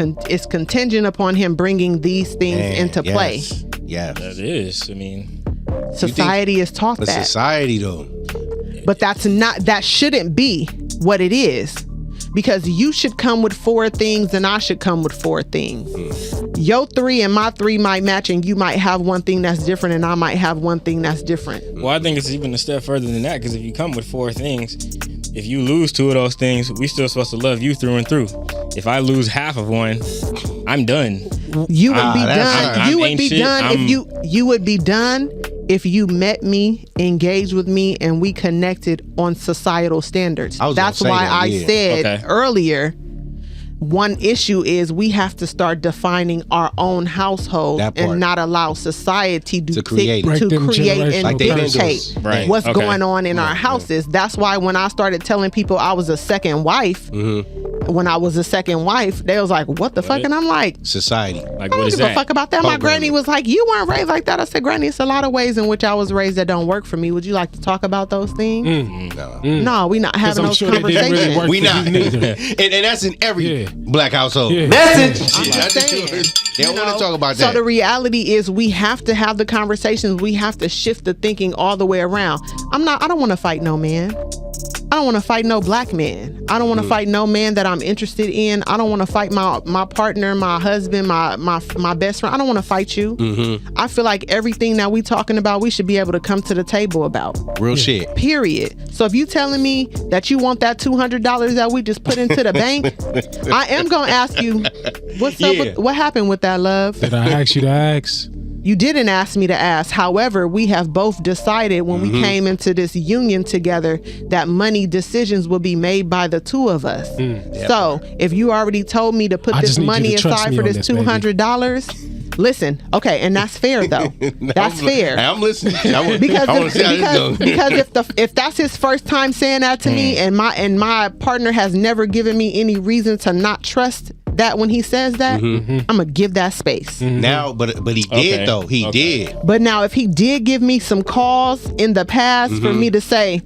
contingent upon him bringing these things into play. Yes. That is. I mean, society is taught but that. Society though. But that shouldn't be what it is. Because you should come with 4 things and I should come with 4 things. Your 3 and my 3 might match, and you might have one thing that's different and I might have one thing that's different. Well, I think it's even a step further than that, because if you come with 4 things, if you lose 2 of those things, we still supposed to love you through and through. If I lose half of one, I'm done. You would be done. Right. You would be done if you would be done if you met me, engaged with me, and we connected on societal standards. That's why I said earlier, one issue is we have to start defining our own household and not allow society to create and dictate what's going on in our houses. That's why when I started telling people I was a second wife, when I was a second wife, they was like, what the fuck? And I'm like, society. Like, I don't give a fuck about that. My granny was like, you weren't raised like that. I said, Granny, it's a lot of ways in which I was raised that don't work for me. Would you like to talk about those things? No, we not having those conversations. Really we not. and that's in every black household. Message. I'm just saying. They don't want to talk about that. So the reality is we have to have the conversations. We have to shift the thinking all the way around. I don't want to fight no man. I don't want to fight no black man. I don't want to fight no man that I'm interested in. I don't want to fight my partner, my husband, my best friend. I don't want to fight you. I feel like everything that we talking about, we should be able to come to the table about. Real shit. Period. So if you telling me that you want that $200 that we just put into the bank, I am going to ask you, what's up with, what happened with that, love? Did I ask you to ask? You didn't ask me to ask. However, we have both decided when we came into this union together that money decisions will be made by the 2 of us. So if you already told me to put this money aside for this $200, listen, okay, and that's fair though. That's fair. I'm listening. Because if that's his first time saying that to me, and my partner has never given me any reason to not trust that when he says that, I'm gonna give that space. Now, but he did though. He did. But now, if he did give me some calls in the past for me to say,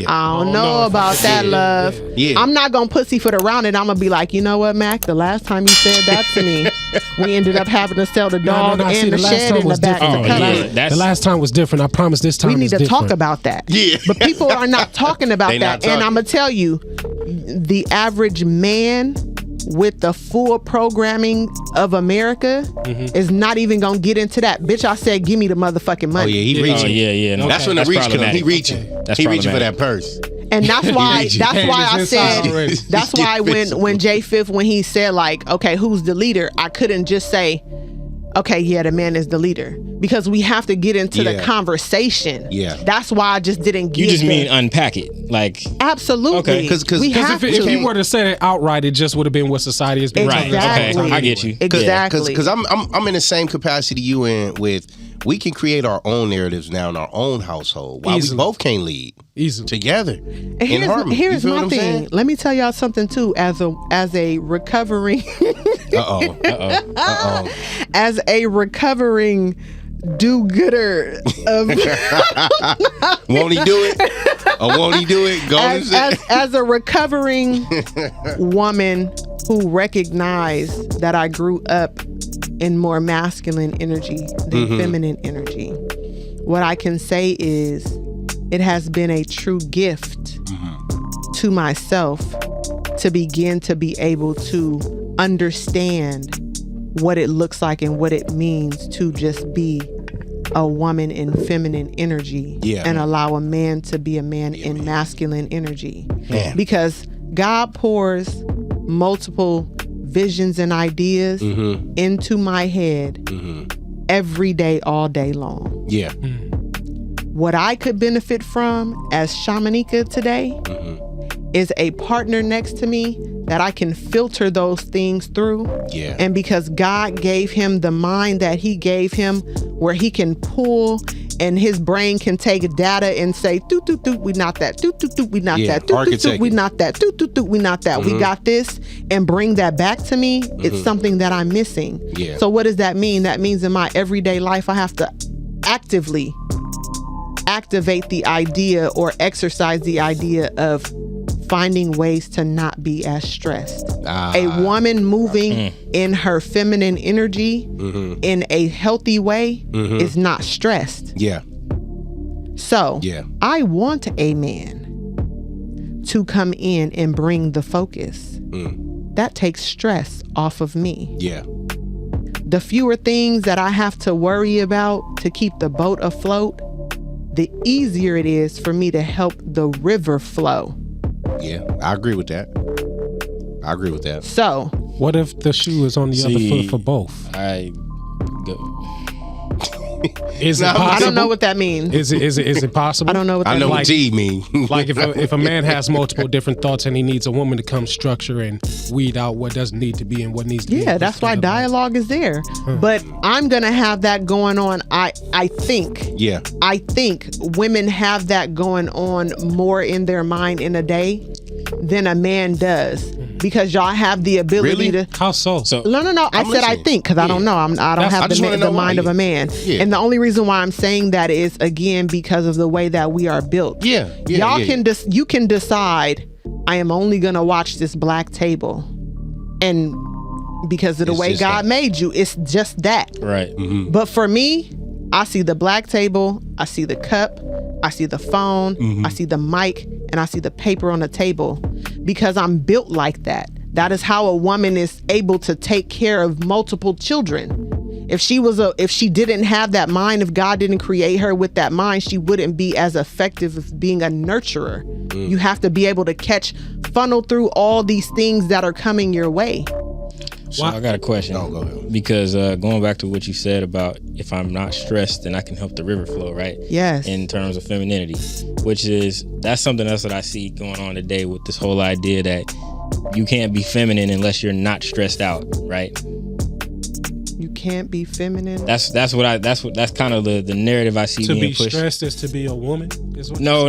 I don't know about that, love. I'm not gonna pussyfoot around it. I'm gonna be like, you know what, Mac? The last time you said that to me, We ended up having to sell the No, dog see, and the last shed time in the was back different. of the Oh, cupboard. yeah. That's- The last time was different. I promise this time We need is to different. talk about that. Yeah. But people are not talking about They not that. And talking. I'm going to tell you, the average man with the full programming of America is not even going to get into that. Bitch, I said, give me the motherfucking money. Oh yeah, he Oh reaching. yeah. No, That's when the reach come. He problematic. reaching. That's He reaching for problematic. that purse. And that's why reaching. that's why I It's inside said already. that's why when Jay Fifth, when he said like, okay, who's the leader, I couldn't just say, okay, yeah, the man is the leader, because we have to get into the Yeah. conversation. Yeah. That's why I just didn't You give just the- mean unpack it, like absolutely. Okay. 'Cause we Because have if to. you were to say it outright, it just would have been what society has been. right. Exactly. Okay, I get you. Exactly. Because I'm in the same capacity you in with. We can create our own narratives now in our own household. Why Easily. we both can't lead Easily. together And in harmony. here's you feel my what I'm thing. saying? Let me tell y'all something too. As a recovering as a recovering do-gooder of Won't he do it? Or won't he do it? Go and say. as a recovering woman who recognized that I grew up in more masculine energy than feminine energy, what I can say is it has been a true gift to myself to begin to be able to understand what it looks like and what it means to just be a woman in feminine energy and allow a man to be a man in masculine energy. Yeah. Because God pours multiple visions and ideas into my head every day, all day long. Yeah. What I could benefit from as Shamanika today is a partner next to me that I can filter those things through. Yeah. And because God gave him the mind that he gave him, where he can pull and his brain can take data and say, doot, doot, doot, we not that, doot, doot, doot, we not Yeah, that, doot, doot, doot, we architecting. not that, doot, doot, doot, we not that, we got this, and bring that back to me, it's something that I'm missing. Yeah. So what does that mean? That means in my everyday life, I have to actively activate the idea or exercise the idea of finding ways to not be as stressed. A woman moving in her feminine energy in a healthy way is not stressed. Yeah. So Yeah. I want a man to come in and bring the focus. That takes stress off of me. Yeah. The fewer things that I have to worry about to keep the boat afloat, the easier it is for me to help the river flow. Yeah. I agree with that. I agree with that. So, What if the shoe is on the other See, foot for both? I go. Is it No, possible? I don't know what that means. Is it possible? I don't know what that I know means. what G mean. Like if a man has multiple different thoughts and he needs a woman to come structure and weed out what doesn't need to be and what needs to be. Yeah, that's why dialogue is there. But I'm going to have that going on. I think Yeah. I think women have that going on more in their mind in a day than a man does, because y'all have the ability Really? to. How so? So No. I I'm said I listening. think, because I don't know. I don't I have just wanna the know why. mind of a man. Yeah. And the only reason why I'm saying that is, again, because of the way that we are built. Yeah. Y'all can you can decide, I am only gonna watch this black table, and because of the It's way just God that. made you, it's just that. right. But for me, I see the black table, I see the cup, I see the phone, I see the mic, and I see the paper on the table, because I'm built like that. That is how a woman is able to take care of multiple children. If she didn't have that mind, if God didn't create her with that mind, she wouldn't be as effective as being a nurturer. You have to be able to funnel through all these things that are coming your way. So I got a question. Oh, go ahead. Because going back to what you said about if I'm not stressed, then I can help the river flow, right? Yes. In terms of femininity, which is, that's something else that I see going on today with this whole idea that you can't be feminine unless you're not stressed out, right? You can't be feminine. That's kind of the narrative I see to being be pushed. stressed is to be a woman. Is what No.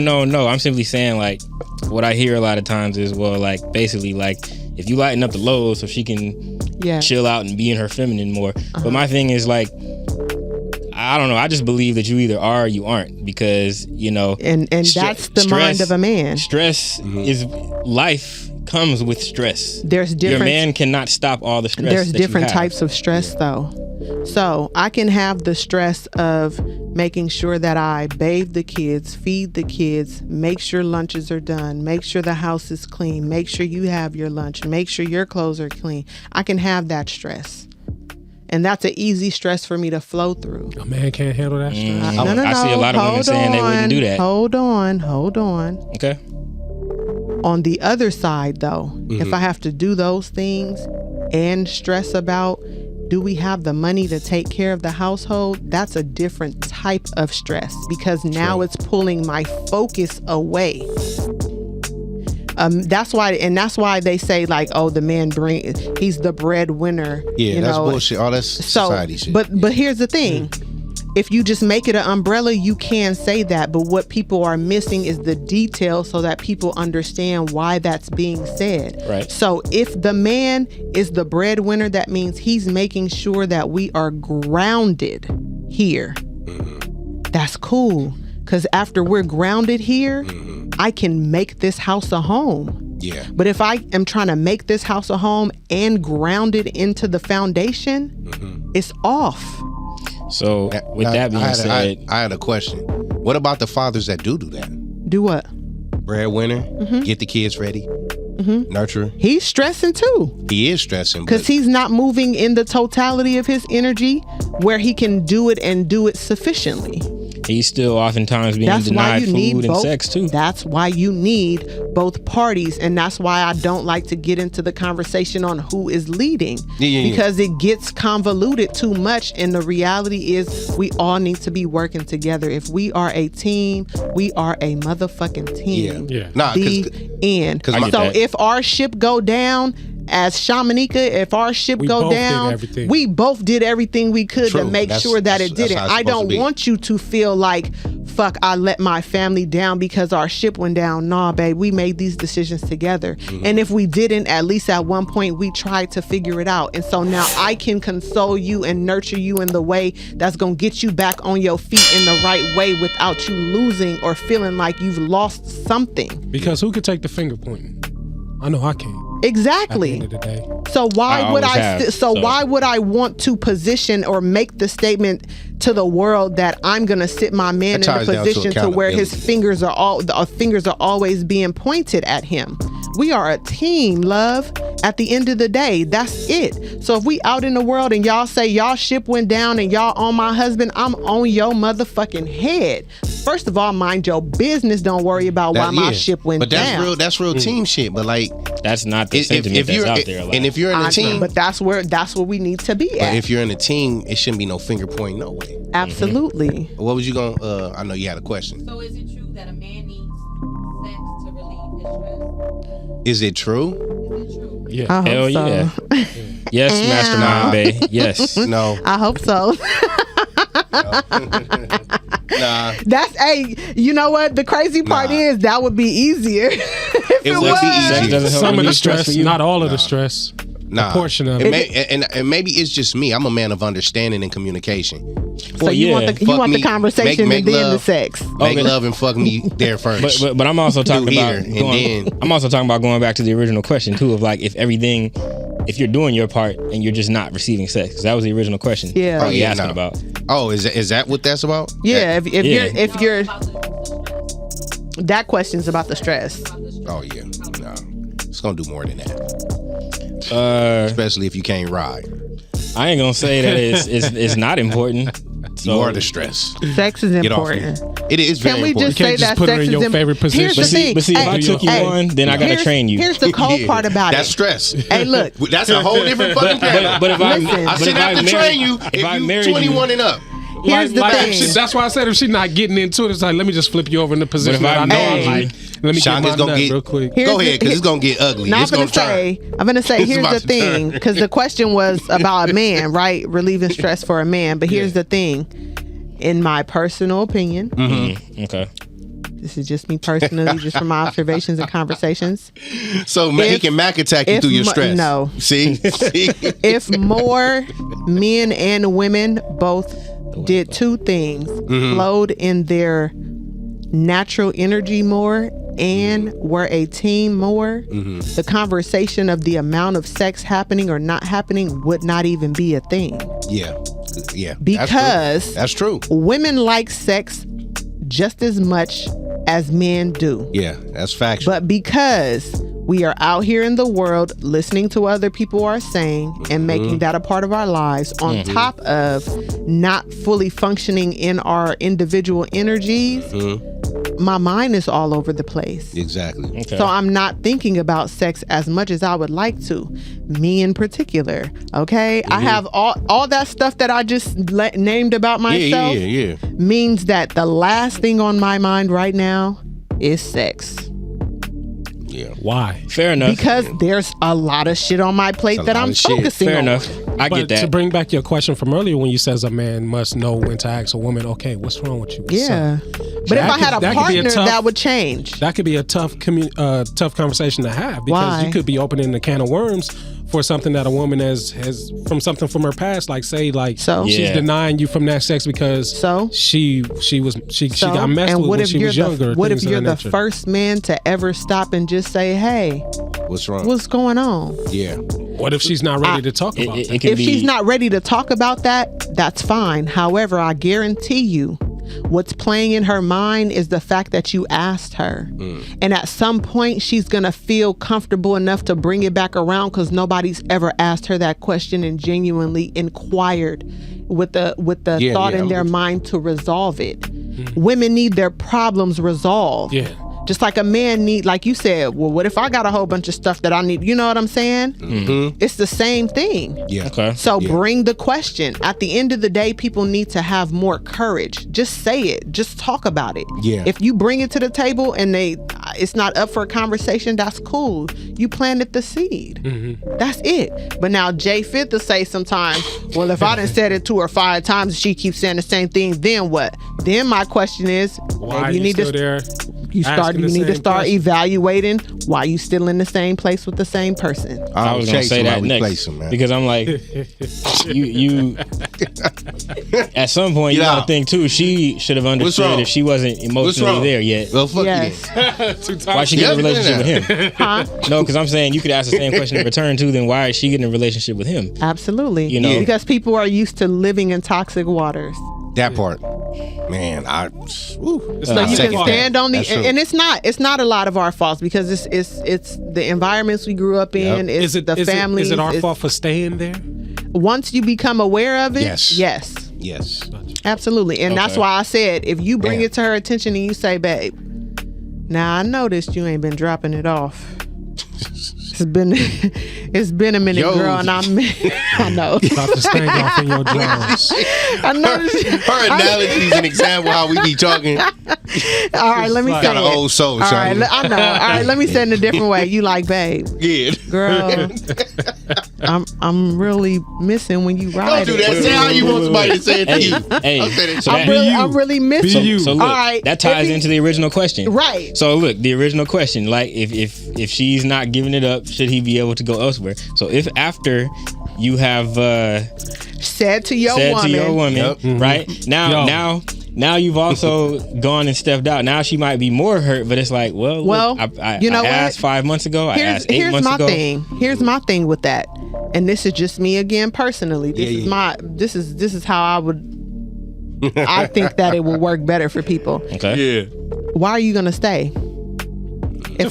I'm simply saying, like, what I hear a lot of times is, well, like, basically, like, if you lighten up the load so she can Yeah. chill out and be in her feminine more. But my thing is, like, I don't know. I just believe that you either are or you aren't, because, you know, And that's the mind of a man. Stress is life comes with stress. There's different. Your man cannot stop all the stress. There's that you different have. types of stress though. So I can have the stress of making sure that I bathe the kids, feed the kids, make sure lunches are done, make sure the house is clean, make sure you have your lunch, make sure your clothes are clean. I can have that stress. And that's an easy stress for me to flow through. A man can't handle that stress. No. I see a lot of women saying they wouldn't do that. Hold on. Okay. On the other side, though, if I have to do those things and stress about, do we have the money to take care of the household? That's a different type of stress because now it's pulling my focus away. That's why they say like, oh, the man he's the breadwinner. Yeah, that's bullshit. All that's society shit. But here's the thing. If you just make it an umbrella, you can say that. But what people are missing is the details so that people understand why that's being said. Right. So if the man is the breadwinner, that means he's making sure that we are grounded here. That's cool. Because after we're grounded here, I can make this house a home. Yeah. But if I am trying to make this house a home and ground it into the foundation, it's off. So with that being said, I had a question. What about the fathers that do that? Do what? Breadwinner, get the kids ready, nurture. He's stressing too. He is stressing because he's not moving in the totality of his energy where he can do it and do it sufficiently. he's still oftentimes being denied food and sex too. That's why you need both parties, and that's why I don't like to get into the conversation on who is leading, because it gets convoluted too much, and the reality is we all need to be working together. If we are a team, we are a motherfucking team. The end. So if our ship go down, as Shamanika, if our ship go down, we both did everything we could to make sure that it didn't. I don't want you to feel like, fuck, I let my family down because our ship went down. Nah, babe, we made these decisions together. And if we didn't, at least at one point we tried to figure it out. And so now I can console you and nurture you in the way that's gonna get you back on your feet in the right way without you losing or feeling like you've lost something. Because who could take the finger pointing? I know I can't. Exactly. At the end of the day. So why would why would I want to position or make the statement to the world that I'm gonna sit my man in a position to where his fingers are always being pointed at him? We are a team, love. At the end of the day, that's it. So if we out in the world and y'all say y'all ship went down and y'all on my husband, I'm on your motherfucking head. First of all, mind your business. Don't worry about why my ship went down. But that's real team shit. But like, that's not the sentiment that's out there. And if you're in a team, but that's where we need to be at. But if you're in a team, it shouldn't be no finger pointing, no way. Absolutely. What was you gonna? I know you had a question. So is it true that a man needs sex to relieve his stress? Is it true? Is it true? Yeah. Hell yeah. Yes, Mastermind Bay. Yes. No. I hope so. Nah. That's you know what? The crazy part is that would be easier. It would be easier. Some of the stress, not all of the stress. A portion of it. And maybe it's just me. I'm a man of understanding and communication. So you want the conversation and then the sex. Make love and fuck me there first. But I'm also talking about I'm also talking about going back to the original question too of like if you're doing your part and you're just not receiving sex, because that was the original question. Yeah. Asking about. Oh, is that what that's about? Yeah. If you're that question's about the stress. Oh yeah. No. It's gonna do more than that. Especially if you can't ride. I ain't gonna say that it's not important. You are the stress. Sex is important. It is very important. Can we just say that put sex her in is your favorite position? Here's the thing. But see, if I took you on, then I gotta train you. Here's the cold part about That's stress. Hey, look. That's a whole different fucking paradigm. But if I shouldn't have to train you if you 21 and up. Here's the thing. That's why I said if she's not getting into it, it's like, let me just flip you over in the position that I know I like. Let me get my nut real quick. Go ahead, because it's going to get ugly. I'm going to say, here's the thing, because the question was about a man, right? Relieving stress for a man. But here's the thing. In my personal opinion, okay, this is just me personally, just from my observations and conversations. So he can Mac attack you through your stress. No. See? If more men and women both did two things, flowed in their natural energy more and were a team more, the conversation of the amount of sex happening or not happening would not even be a thing. Yeah. Yeah. Because that's true. Women like sex just as much as men do. Yeah, that's factual. But because we are out here in the world listening to what other people are saying and making that a part of our lives, on top of not fully functioning in our individual energies, my mind is all over the place. Exactly. Okay. So I'm not thinking about sex as much as I would like to. Me in particular. Okay? I have all that stuff that I just named about myself. Yeah. Means that the last thing on my mind right now is sex. Yeah. Why? Fair enough. Because there's a lot of shit on my plate that I'm focusing Fair on. enough. I But get that. to bring back your question from earlier, when you says a man must know when to ask a woman, okay, what's wrong with you? What's Yeah. up? But if That I had could- a that could be a partner, tough- that would change. That could be a tough conversation to have, because Why? you could be opening a can of worms for something that a woman has from something from her past, like she's Yeah. denying you from that sex because she got messed with when she was younger. What if things of you're that the nature. first man to ever stop and just say, hey, What's wrong? what's going on? Yeah. What if she's not ready to talk about that? If she's not ready to talk about that, that's fine. However, I guarantee you, what's playing in her mind is the fact that you asked her. And at some point, she's going to feel comfortable enough to bring it back around, because nobody's ever asked her that question and genuinely inquired with the thought in their mind to resolve it. Women need their problems resolved. Yeah. Just like a man need, like you said, well, what if I got a whole bunch of stuff that I need? You know what I'm saying? It's the same thing. Yeah. Okay. So bring the question. At the end of the day, people need to have more courage. Just say it. Just talk about it. Yeah. If you bring it to the table and it's not up for a conversation, that's cool. You planted the seed. That's it. But now Jay Fifth will say sometimes, well, if I done said it to her 5 times and she keeps saying the same thing, then what? Then my question is, Why maybe are you still there? you need to start evaluating why you still in the same place with the same person. I was gonna say that next because I'm like, you. At some point, you gotta think too. She should have understood if she wasn't emotionally there yet. Well, fuck you. Why she get in a relationship with him? Huh? No, because I'm saying you could ask the same question in return too. Then why is she getting in a relationship with him? Absolutely. You know? Because people are used to living in toxic waters. That part, man, So you can stand on the, and it's not a lot of our faults, because it's the environments we grew up in. It's the families. Is it our fault for staying there? Once you become aware of it, yes, absolutely. And that's Okay. why I said, if you bring it to her attention and you say, babe, now I noticed you ain't been dropping it off. It's been a minute, girl, and I know. About to stand off in your drawers. I know. Her analogy is an example how we be talking. All right, let me say Got an it. old soul, All right, son. I know. All right, let me say it in a different way. You like, babe, Yeah. girl, I'm really missing when you ride Don't do that. it. Say how you want somebody to say it to you. Hey, so I'm really missing. So look, All right, that ties into the original question. Right. So look, the original question, like if she's not giving it up, should he be able to go elsewhere? So if after you have said to your woman, right? Now you've also gone and stepped out. Now she might be more hurt, but it's like, well, look, I asked 5 months ago. I asked 8 months ago. Here's my thing with that, and this is just me again personally. This is how I would. I think that it will work better for people. Okay. Yeah. Why are you gonna stay? To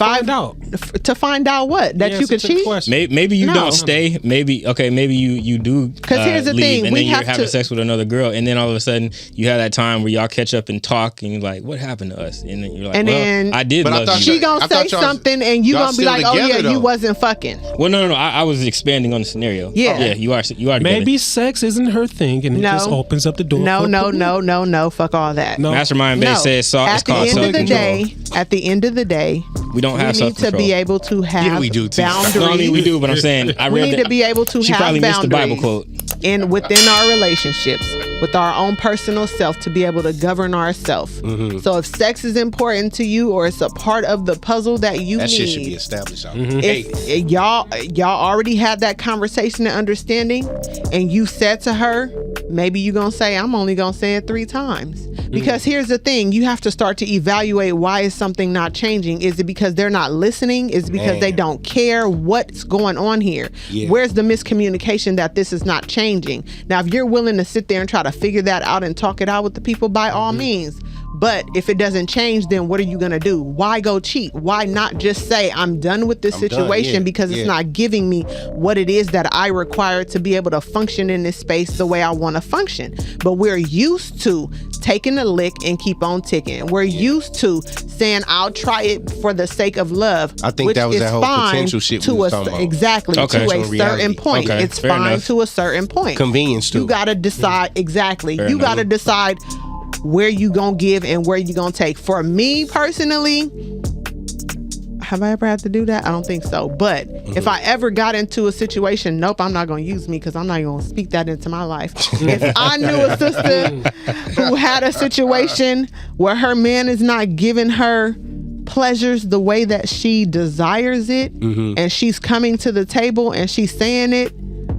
find out what? That you could cheat? Maybe you don't stay. Maybe you do. Because here's the leave, thing, and we then you're have having to- sex with another girl, and then all of a sudden you have that time where y'all catch up and talk, and you're like, what happened to us? And then you're like, And well, then I did. But I love thought you. She gonna say something, and you gonna be like, oh yeah, you wasn't fucking. Well, no. I was expanding on the scenario. Yeah. You are. Maybe sex isn't her thing, and it just opens up the door. No. Fuck all that. No. Mastermind Bay says it's called self-control. At the end of the day, we don't have we need to self-control. be able to have boundaries. No, I mean we do, but I'm saying we need to be able to she have probably boundaries missed the Bible quote. within our relationships, with our own personal self, to be able to govern ourselves. So if sex is important to you, or it's a part of the puzzle that you That need, shit should be established. if y'all already had that conversation and understanding, and you said to her, maybe you gonna say, I'm only gonna say it 3 times. Because here's the thing, you have to start to evaluate, why is something not changing? Is it because they're not listening? Is it because they don't care? What's going on here? Where's the miscommunication that this is not changing? Now, if you're willing to sit there and try to figure that out and talk it out with the people, by all means. But if it doesn't change, then what are you going to do? Why go cheat? Why not just say, I'm done with this situation because it's not giving me what it is that I require to be able to function in this space the way I want to function? But we're used to taking a lick and keep on ticking. We're used to saying, I'll try it for the sake of love. I think that was that whole potential shit we was talking about. Exactly, to a certain point. Okay, it's fine enough. To a certain point. Convenience too. You got to decide, exactly. You got to decide where you gonna give and where you gonna take. For me personally, have I ever had to do that? I don't think so. But if I ever got into a situation, nope, I'm not gonna use me, because I'm not gonna speak that into my life. If I knew a sister who had a situation where her man is not giving her pleasures the way that she desires it, and she's coming to the table and she's saying it,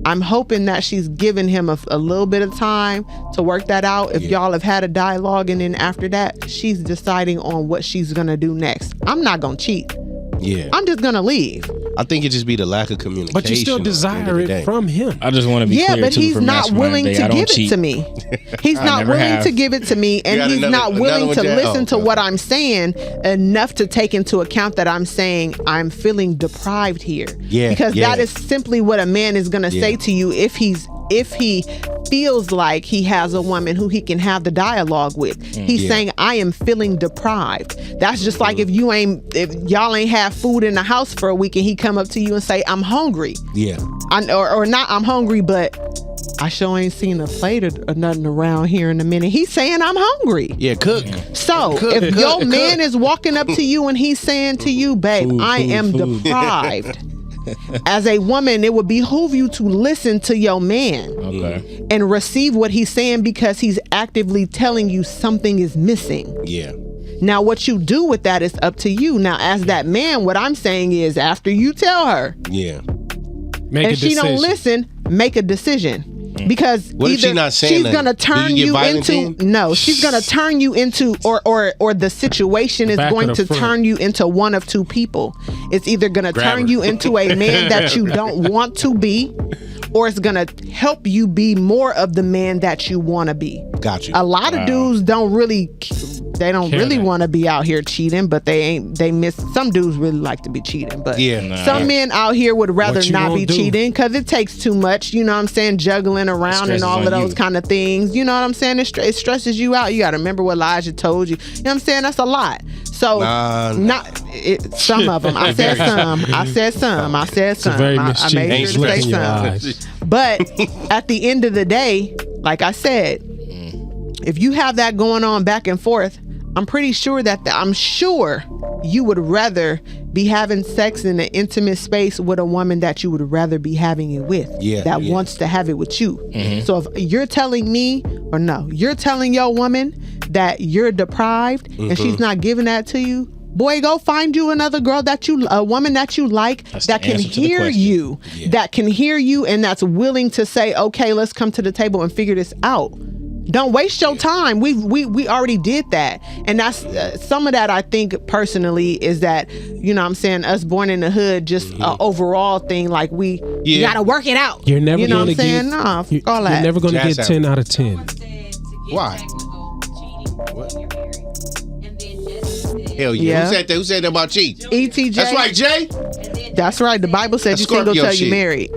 I'm hoping that she's giving him a little bit of time to work that out. If y'all have had a dialogue, and then after that, she's deciding on what she's going to do next. I'm not going to cheat. Yeah. I'm just going to leave. I think it just be the lack of communication. But you still desire it from him. I just want to be clear, but too, he's for not willing Mastermind to Day, give it to me. He's not willing to give it to me, and he's not willing to listen to what I'm saying enough to take into account that I'm saying I'm feeling deprived here. Because that is simply what a man is going to say to you if he feels like he has a woman who he can have the dialogue with. He's saying, I am feeling deprived. That's just like if y'all ain't have food in the house for a week and he come up to you and say, I'm hungry. Or not, I'm hungry, but I sure ain't seen a plate or nothing around here in a minute. He's saying, I'm hungry. Cook. So if your man is walking up to you and he's saying to you, babe, I am deprived. As a woman, it would behoove you to listen to your man and receive what he's saying, because he's actively telling you something is missing. Now, what you do with that is up to you. Now, as that man, what I'm saying is, after you tell her, and she don't listen, make a decision. Because what if she's not saying she's gonna turn you into she's gonna turn you into or the situation is going to turn you into one of two people. It's either gonna turn you into a man that you don't want to be, or it's gonna help you be more of the man that you want to be. Gotcha. A lot of dudes don't really want to be out here cheating, but some dudes really like to be cheating, but some men out here would rather not be cheating because it takes too much, you know what I'm saying, juggling around and all of those kind of things, you know what I'm saying. It stresses you out. You got to remember what Elijah told you, you know what I'm saying. That's a lot. So some of them. I said some. I said some. I made sure to say some. But at the end of the day, like I said, if you have that going on back and forth, I'm pretty sure I'm sure you would rather be having sex in an intimate space with a woman that you would rather be having it with, wants to have it with you. So if you're telling me, you're telling your woman that you're deprived and she's not giving that to you, boy, go find you another girl a woman that you like, that can hear you, and that's willing to say, okay, let's come to the table and figure this out. Don't waste your time. We already did that. And that's some of that, I think personally, is that, you know what I'm saying, us born in the hood, just an overall thing, like you got to work it out. You're never going to get you're never going to get 10 out of 10. Why? Hell yeah. Who said that about cheat? ETJ. That's right, Jay. That's right. The Bible says you single till you married.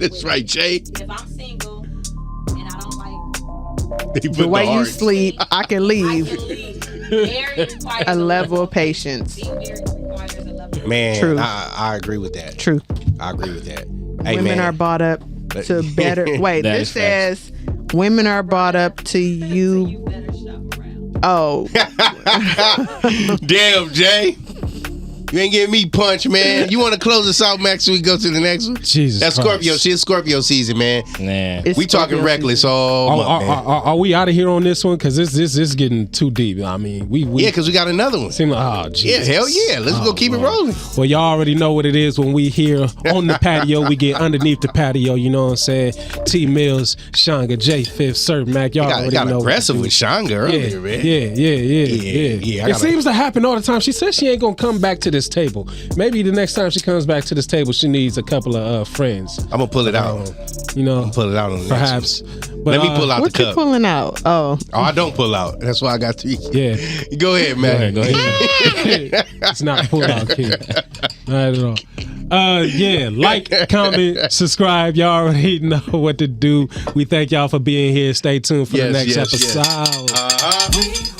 That's right, Jay. If I'm single and I don't the way you sleep, I can leave. A level of patience. Man, True. I agree with that. True. I agree with that. Hey, women are brought up to better. Wait, this says women are brought up to you. Oh. Damn, Jay. You ain't getting me punched, man. You want to close us out, Max, so we go to the next one? Jesus That's Christ. Scorpio. Shit, Scorpio season, man. Nah. It's We talking Scorpio reckless season. all month, man. Are we out of here on this one? Because this is getting too deep. I mean, we Yeah, because we got another one. seem like, oh, Yeah, Jesus. hell yeah. Let's go keep it Lord. rolling. Well, y'all already know what it is when we here on the patio. We get underneath the patio, you know what I'm saying? T Mills, Shanga, J Fifth, Sir Mac. Y'all already Got know. aggressive what with to do. Shanga earlier, man. Yeah. I It gotta- seems to happen all the time. She says she ain't gonna come back to this table. Maybe the next time she comes back to this table, she needs a couple of friends. I'm going to pull it out. You know, Pull it out on the next perhaps. one. But Let me pull out What the you cup. pulling out? Oh, Oh, I don't pull out. That's why I got 3. Yeah. Go ahead, man. Go ahead. It's not pulled out, kid. Not at all. Yeah, like, comment, subscribe. Y'all already know what to do. We thank y'all for being here. Stay tuned for the Yes, next yes, yes. episode. Uh-huh. We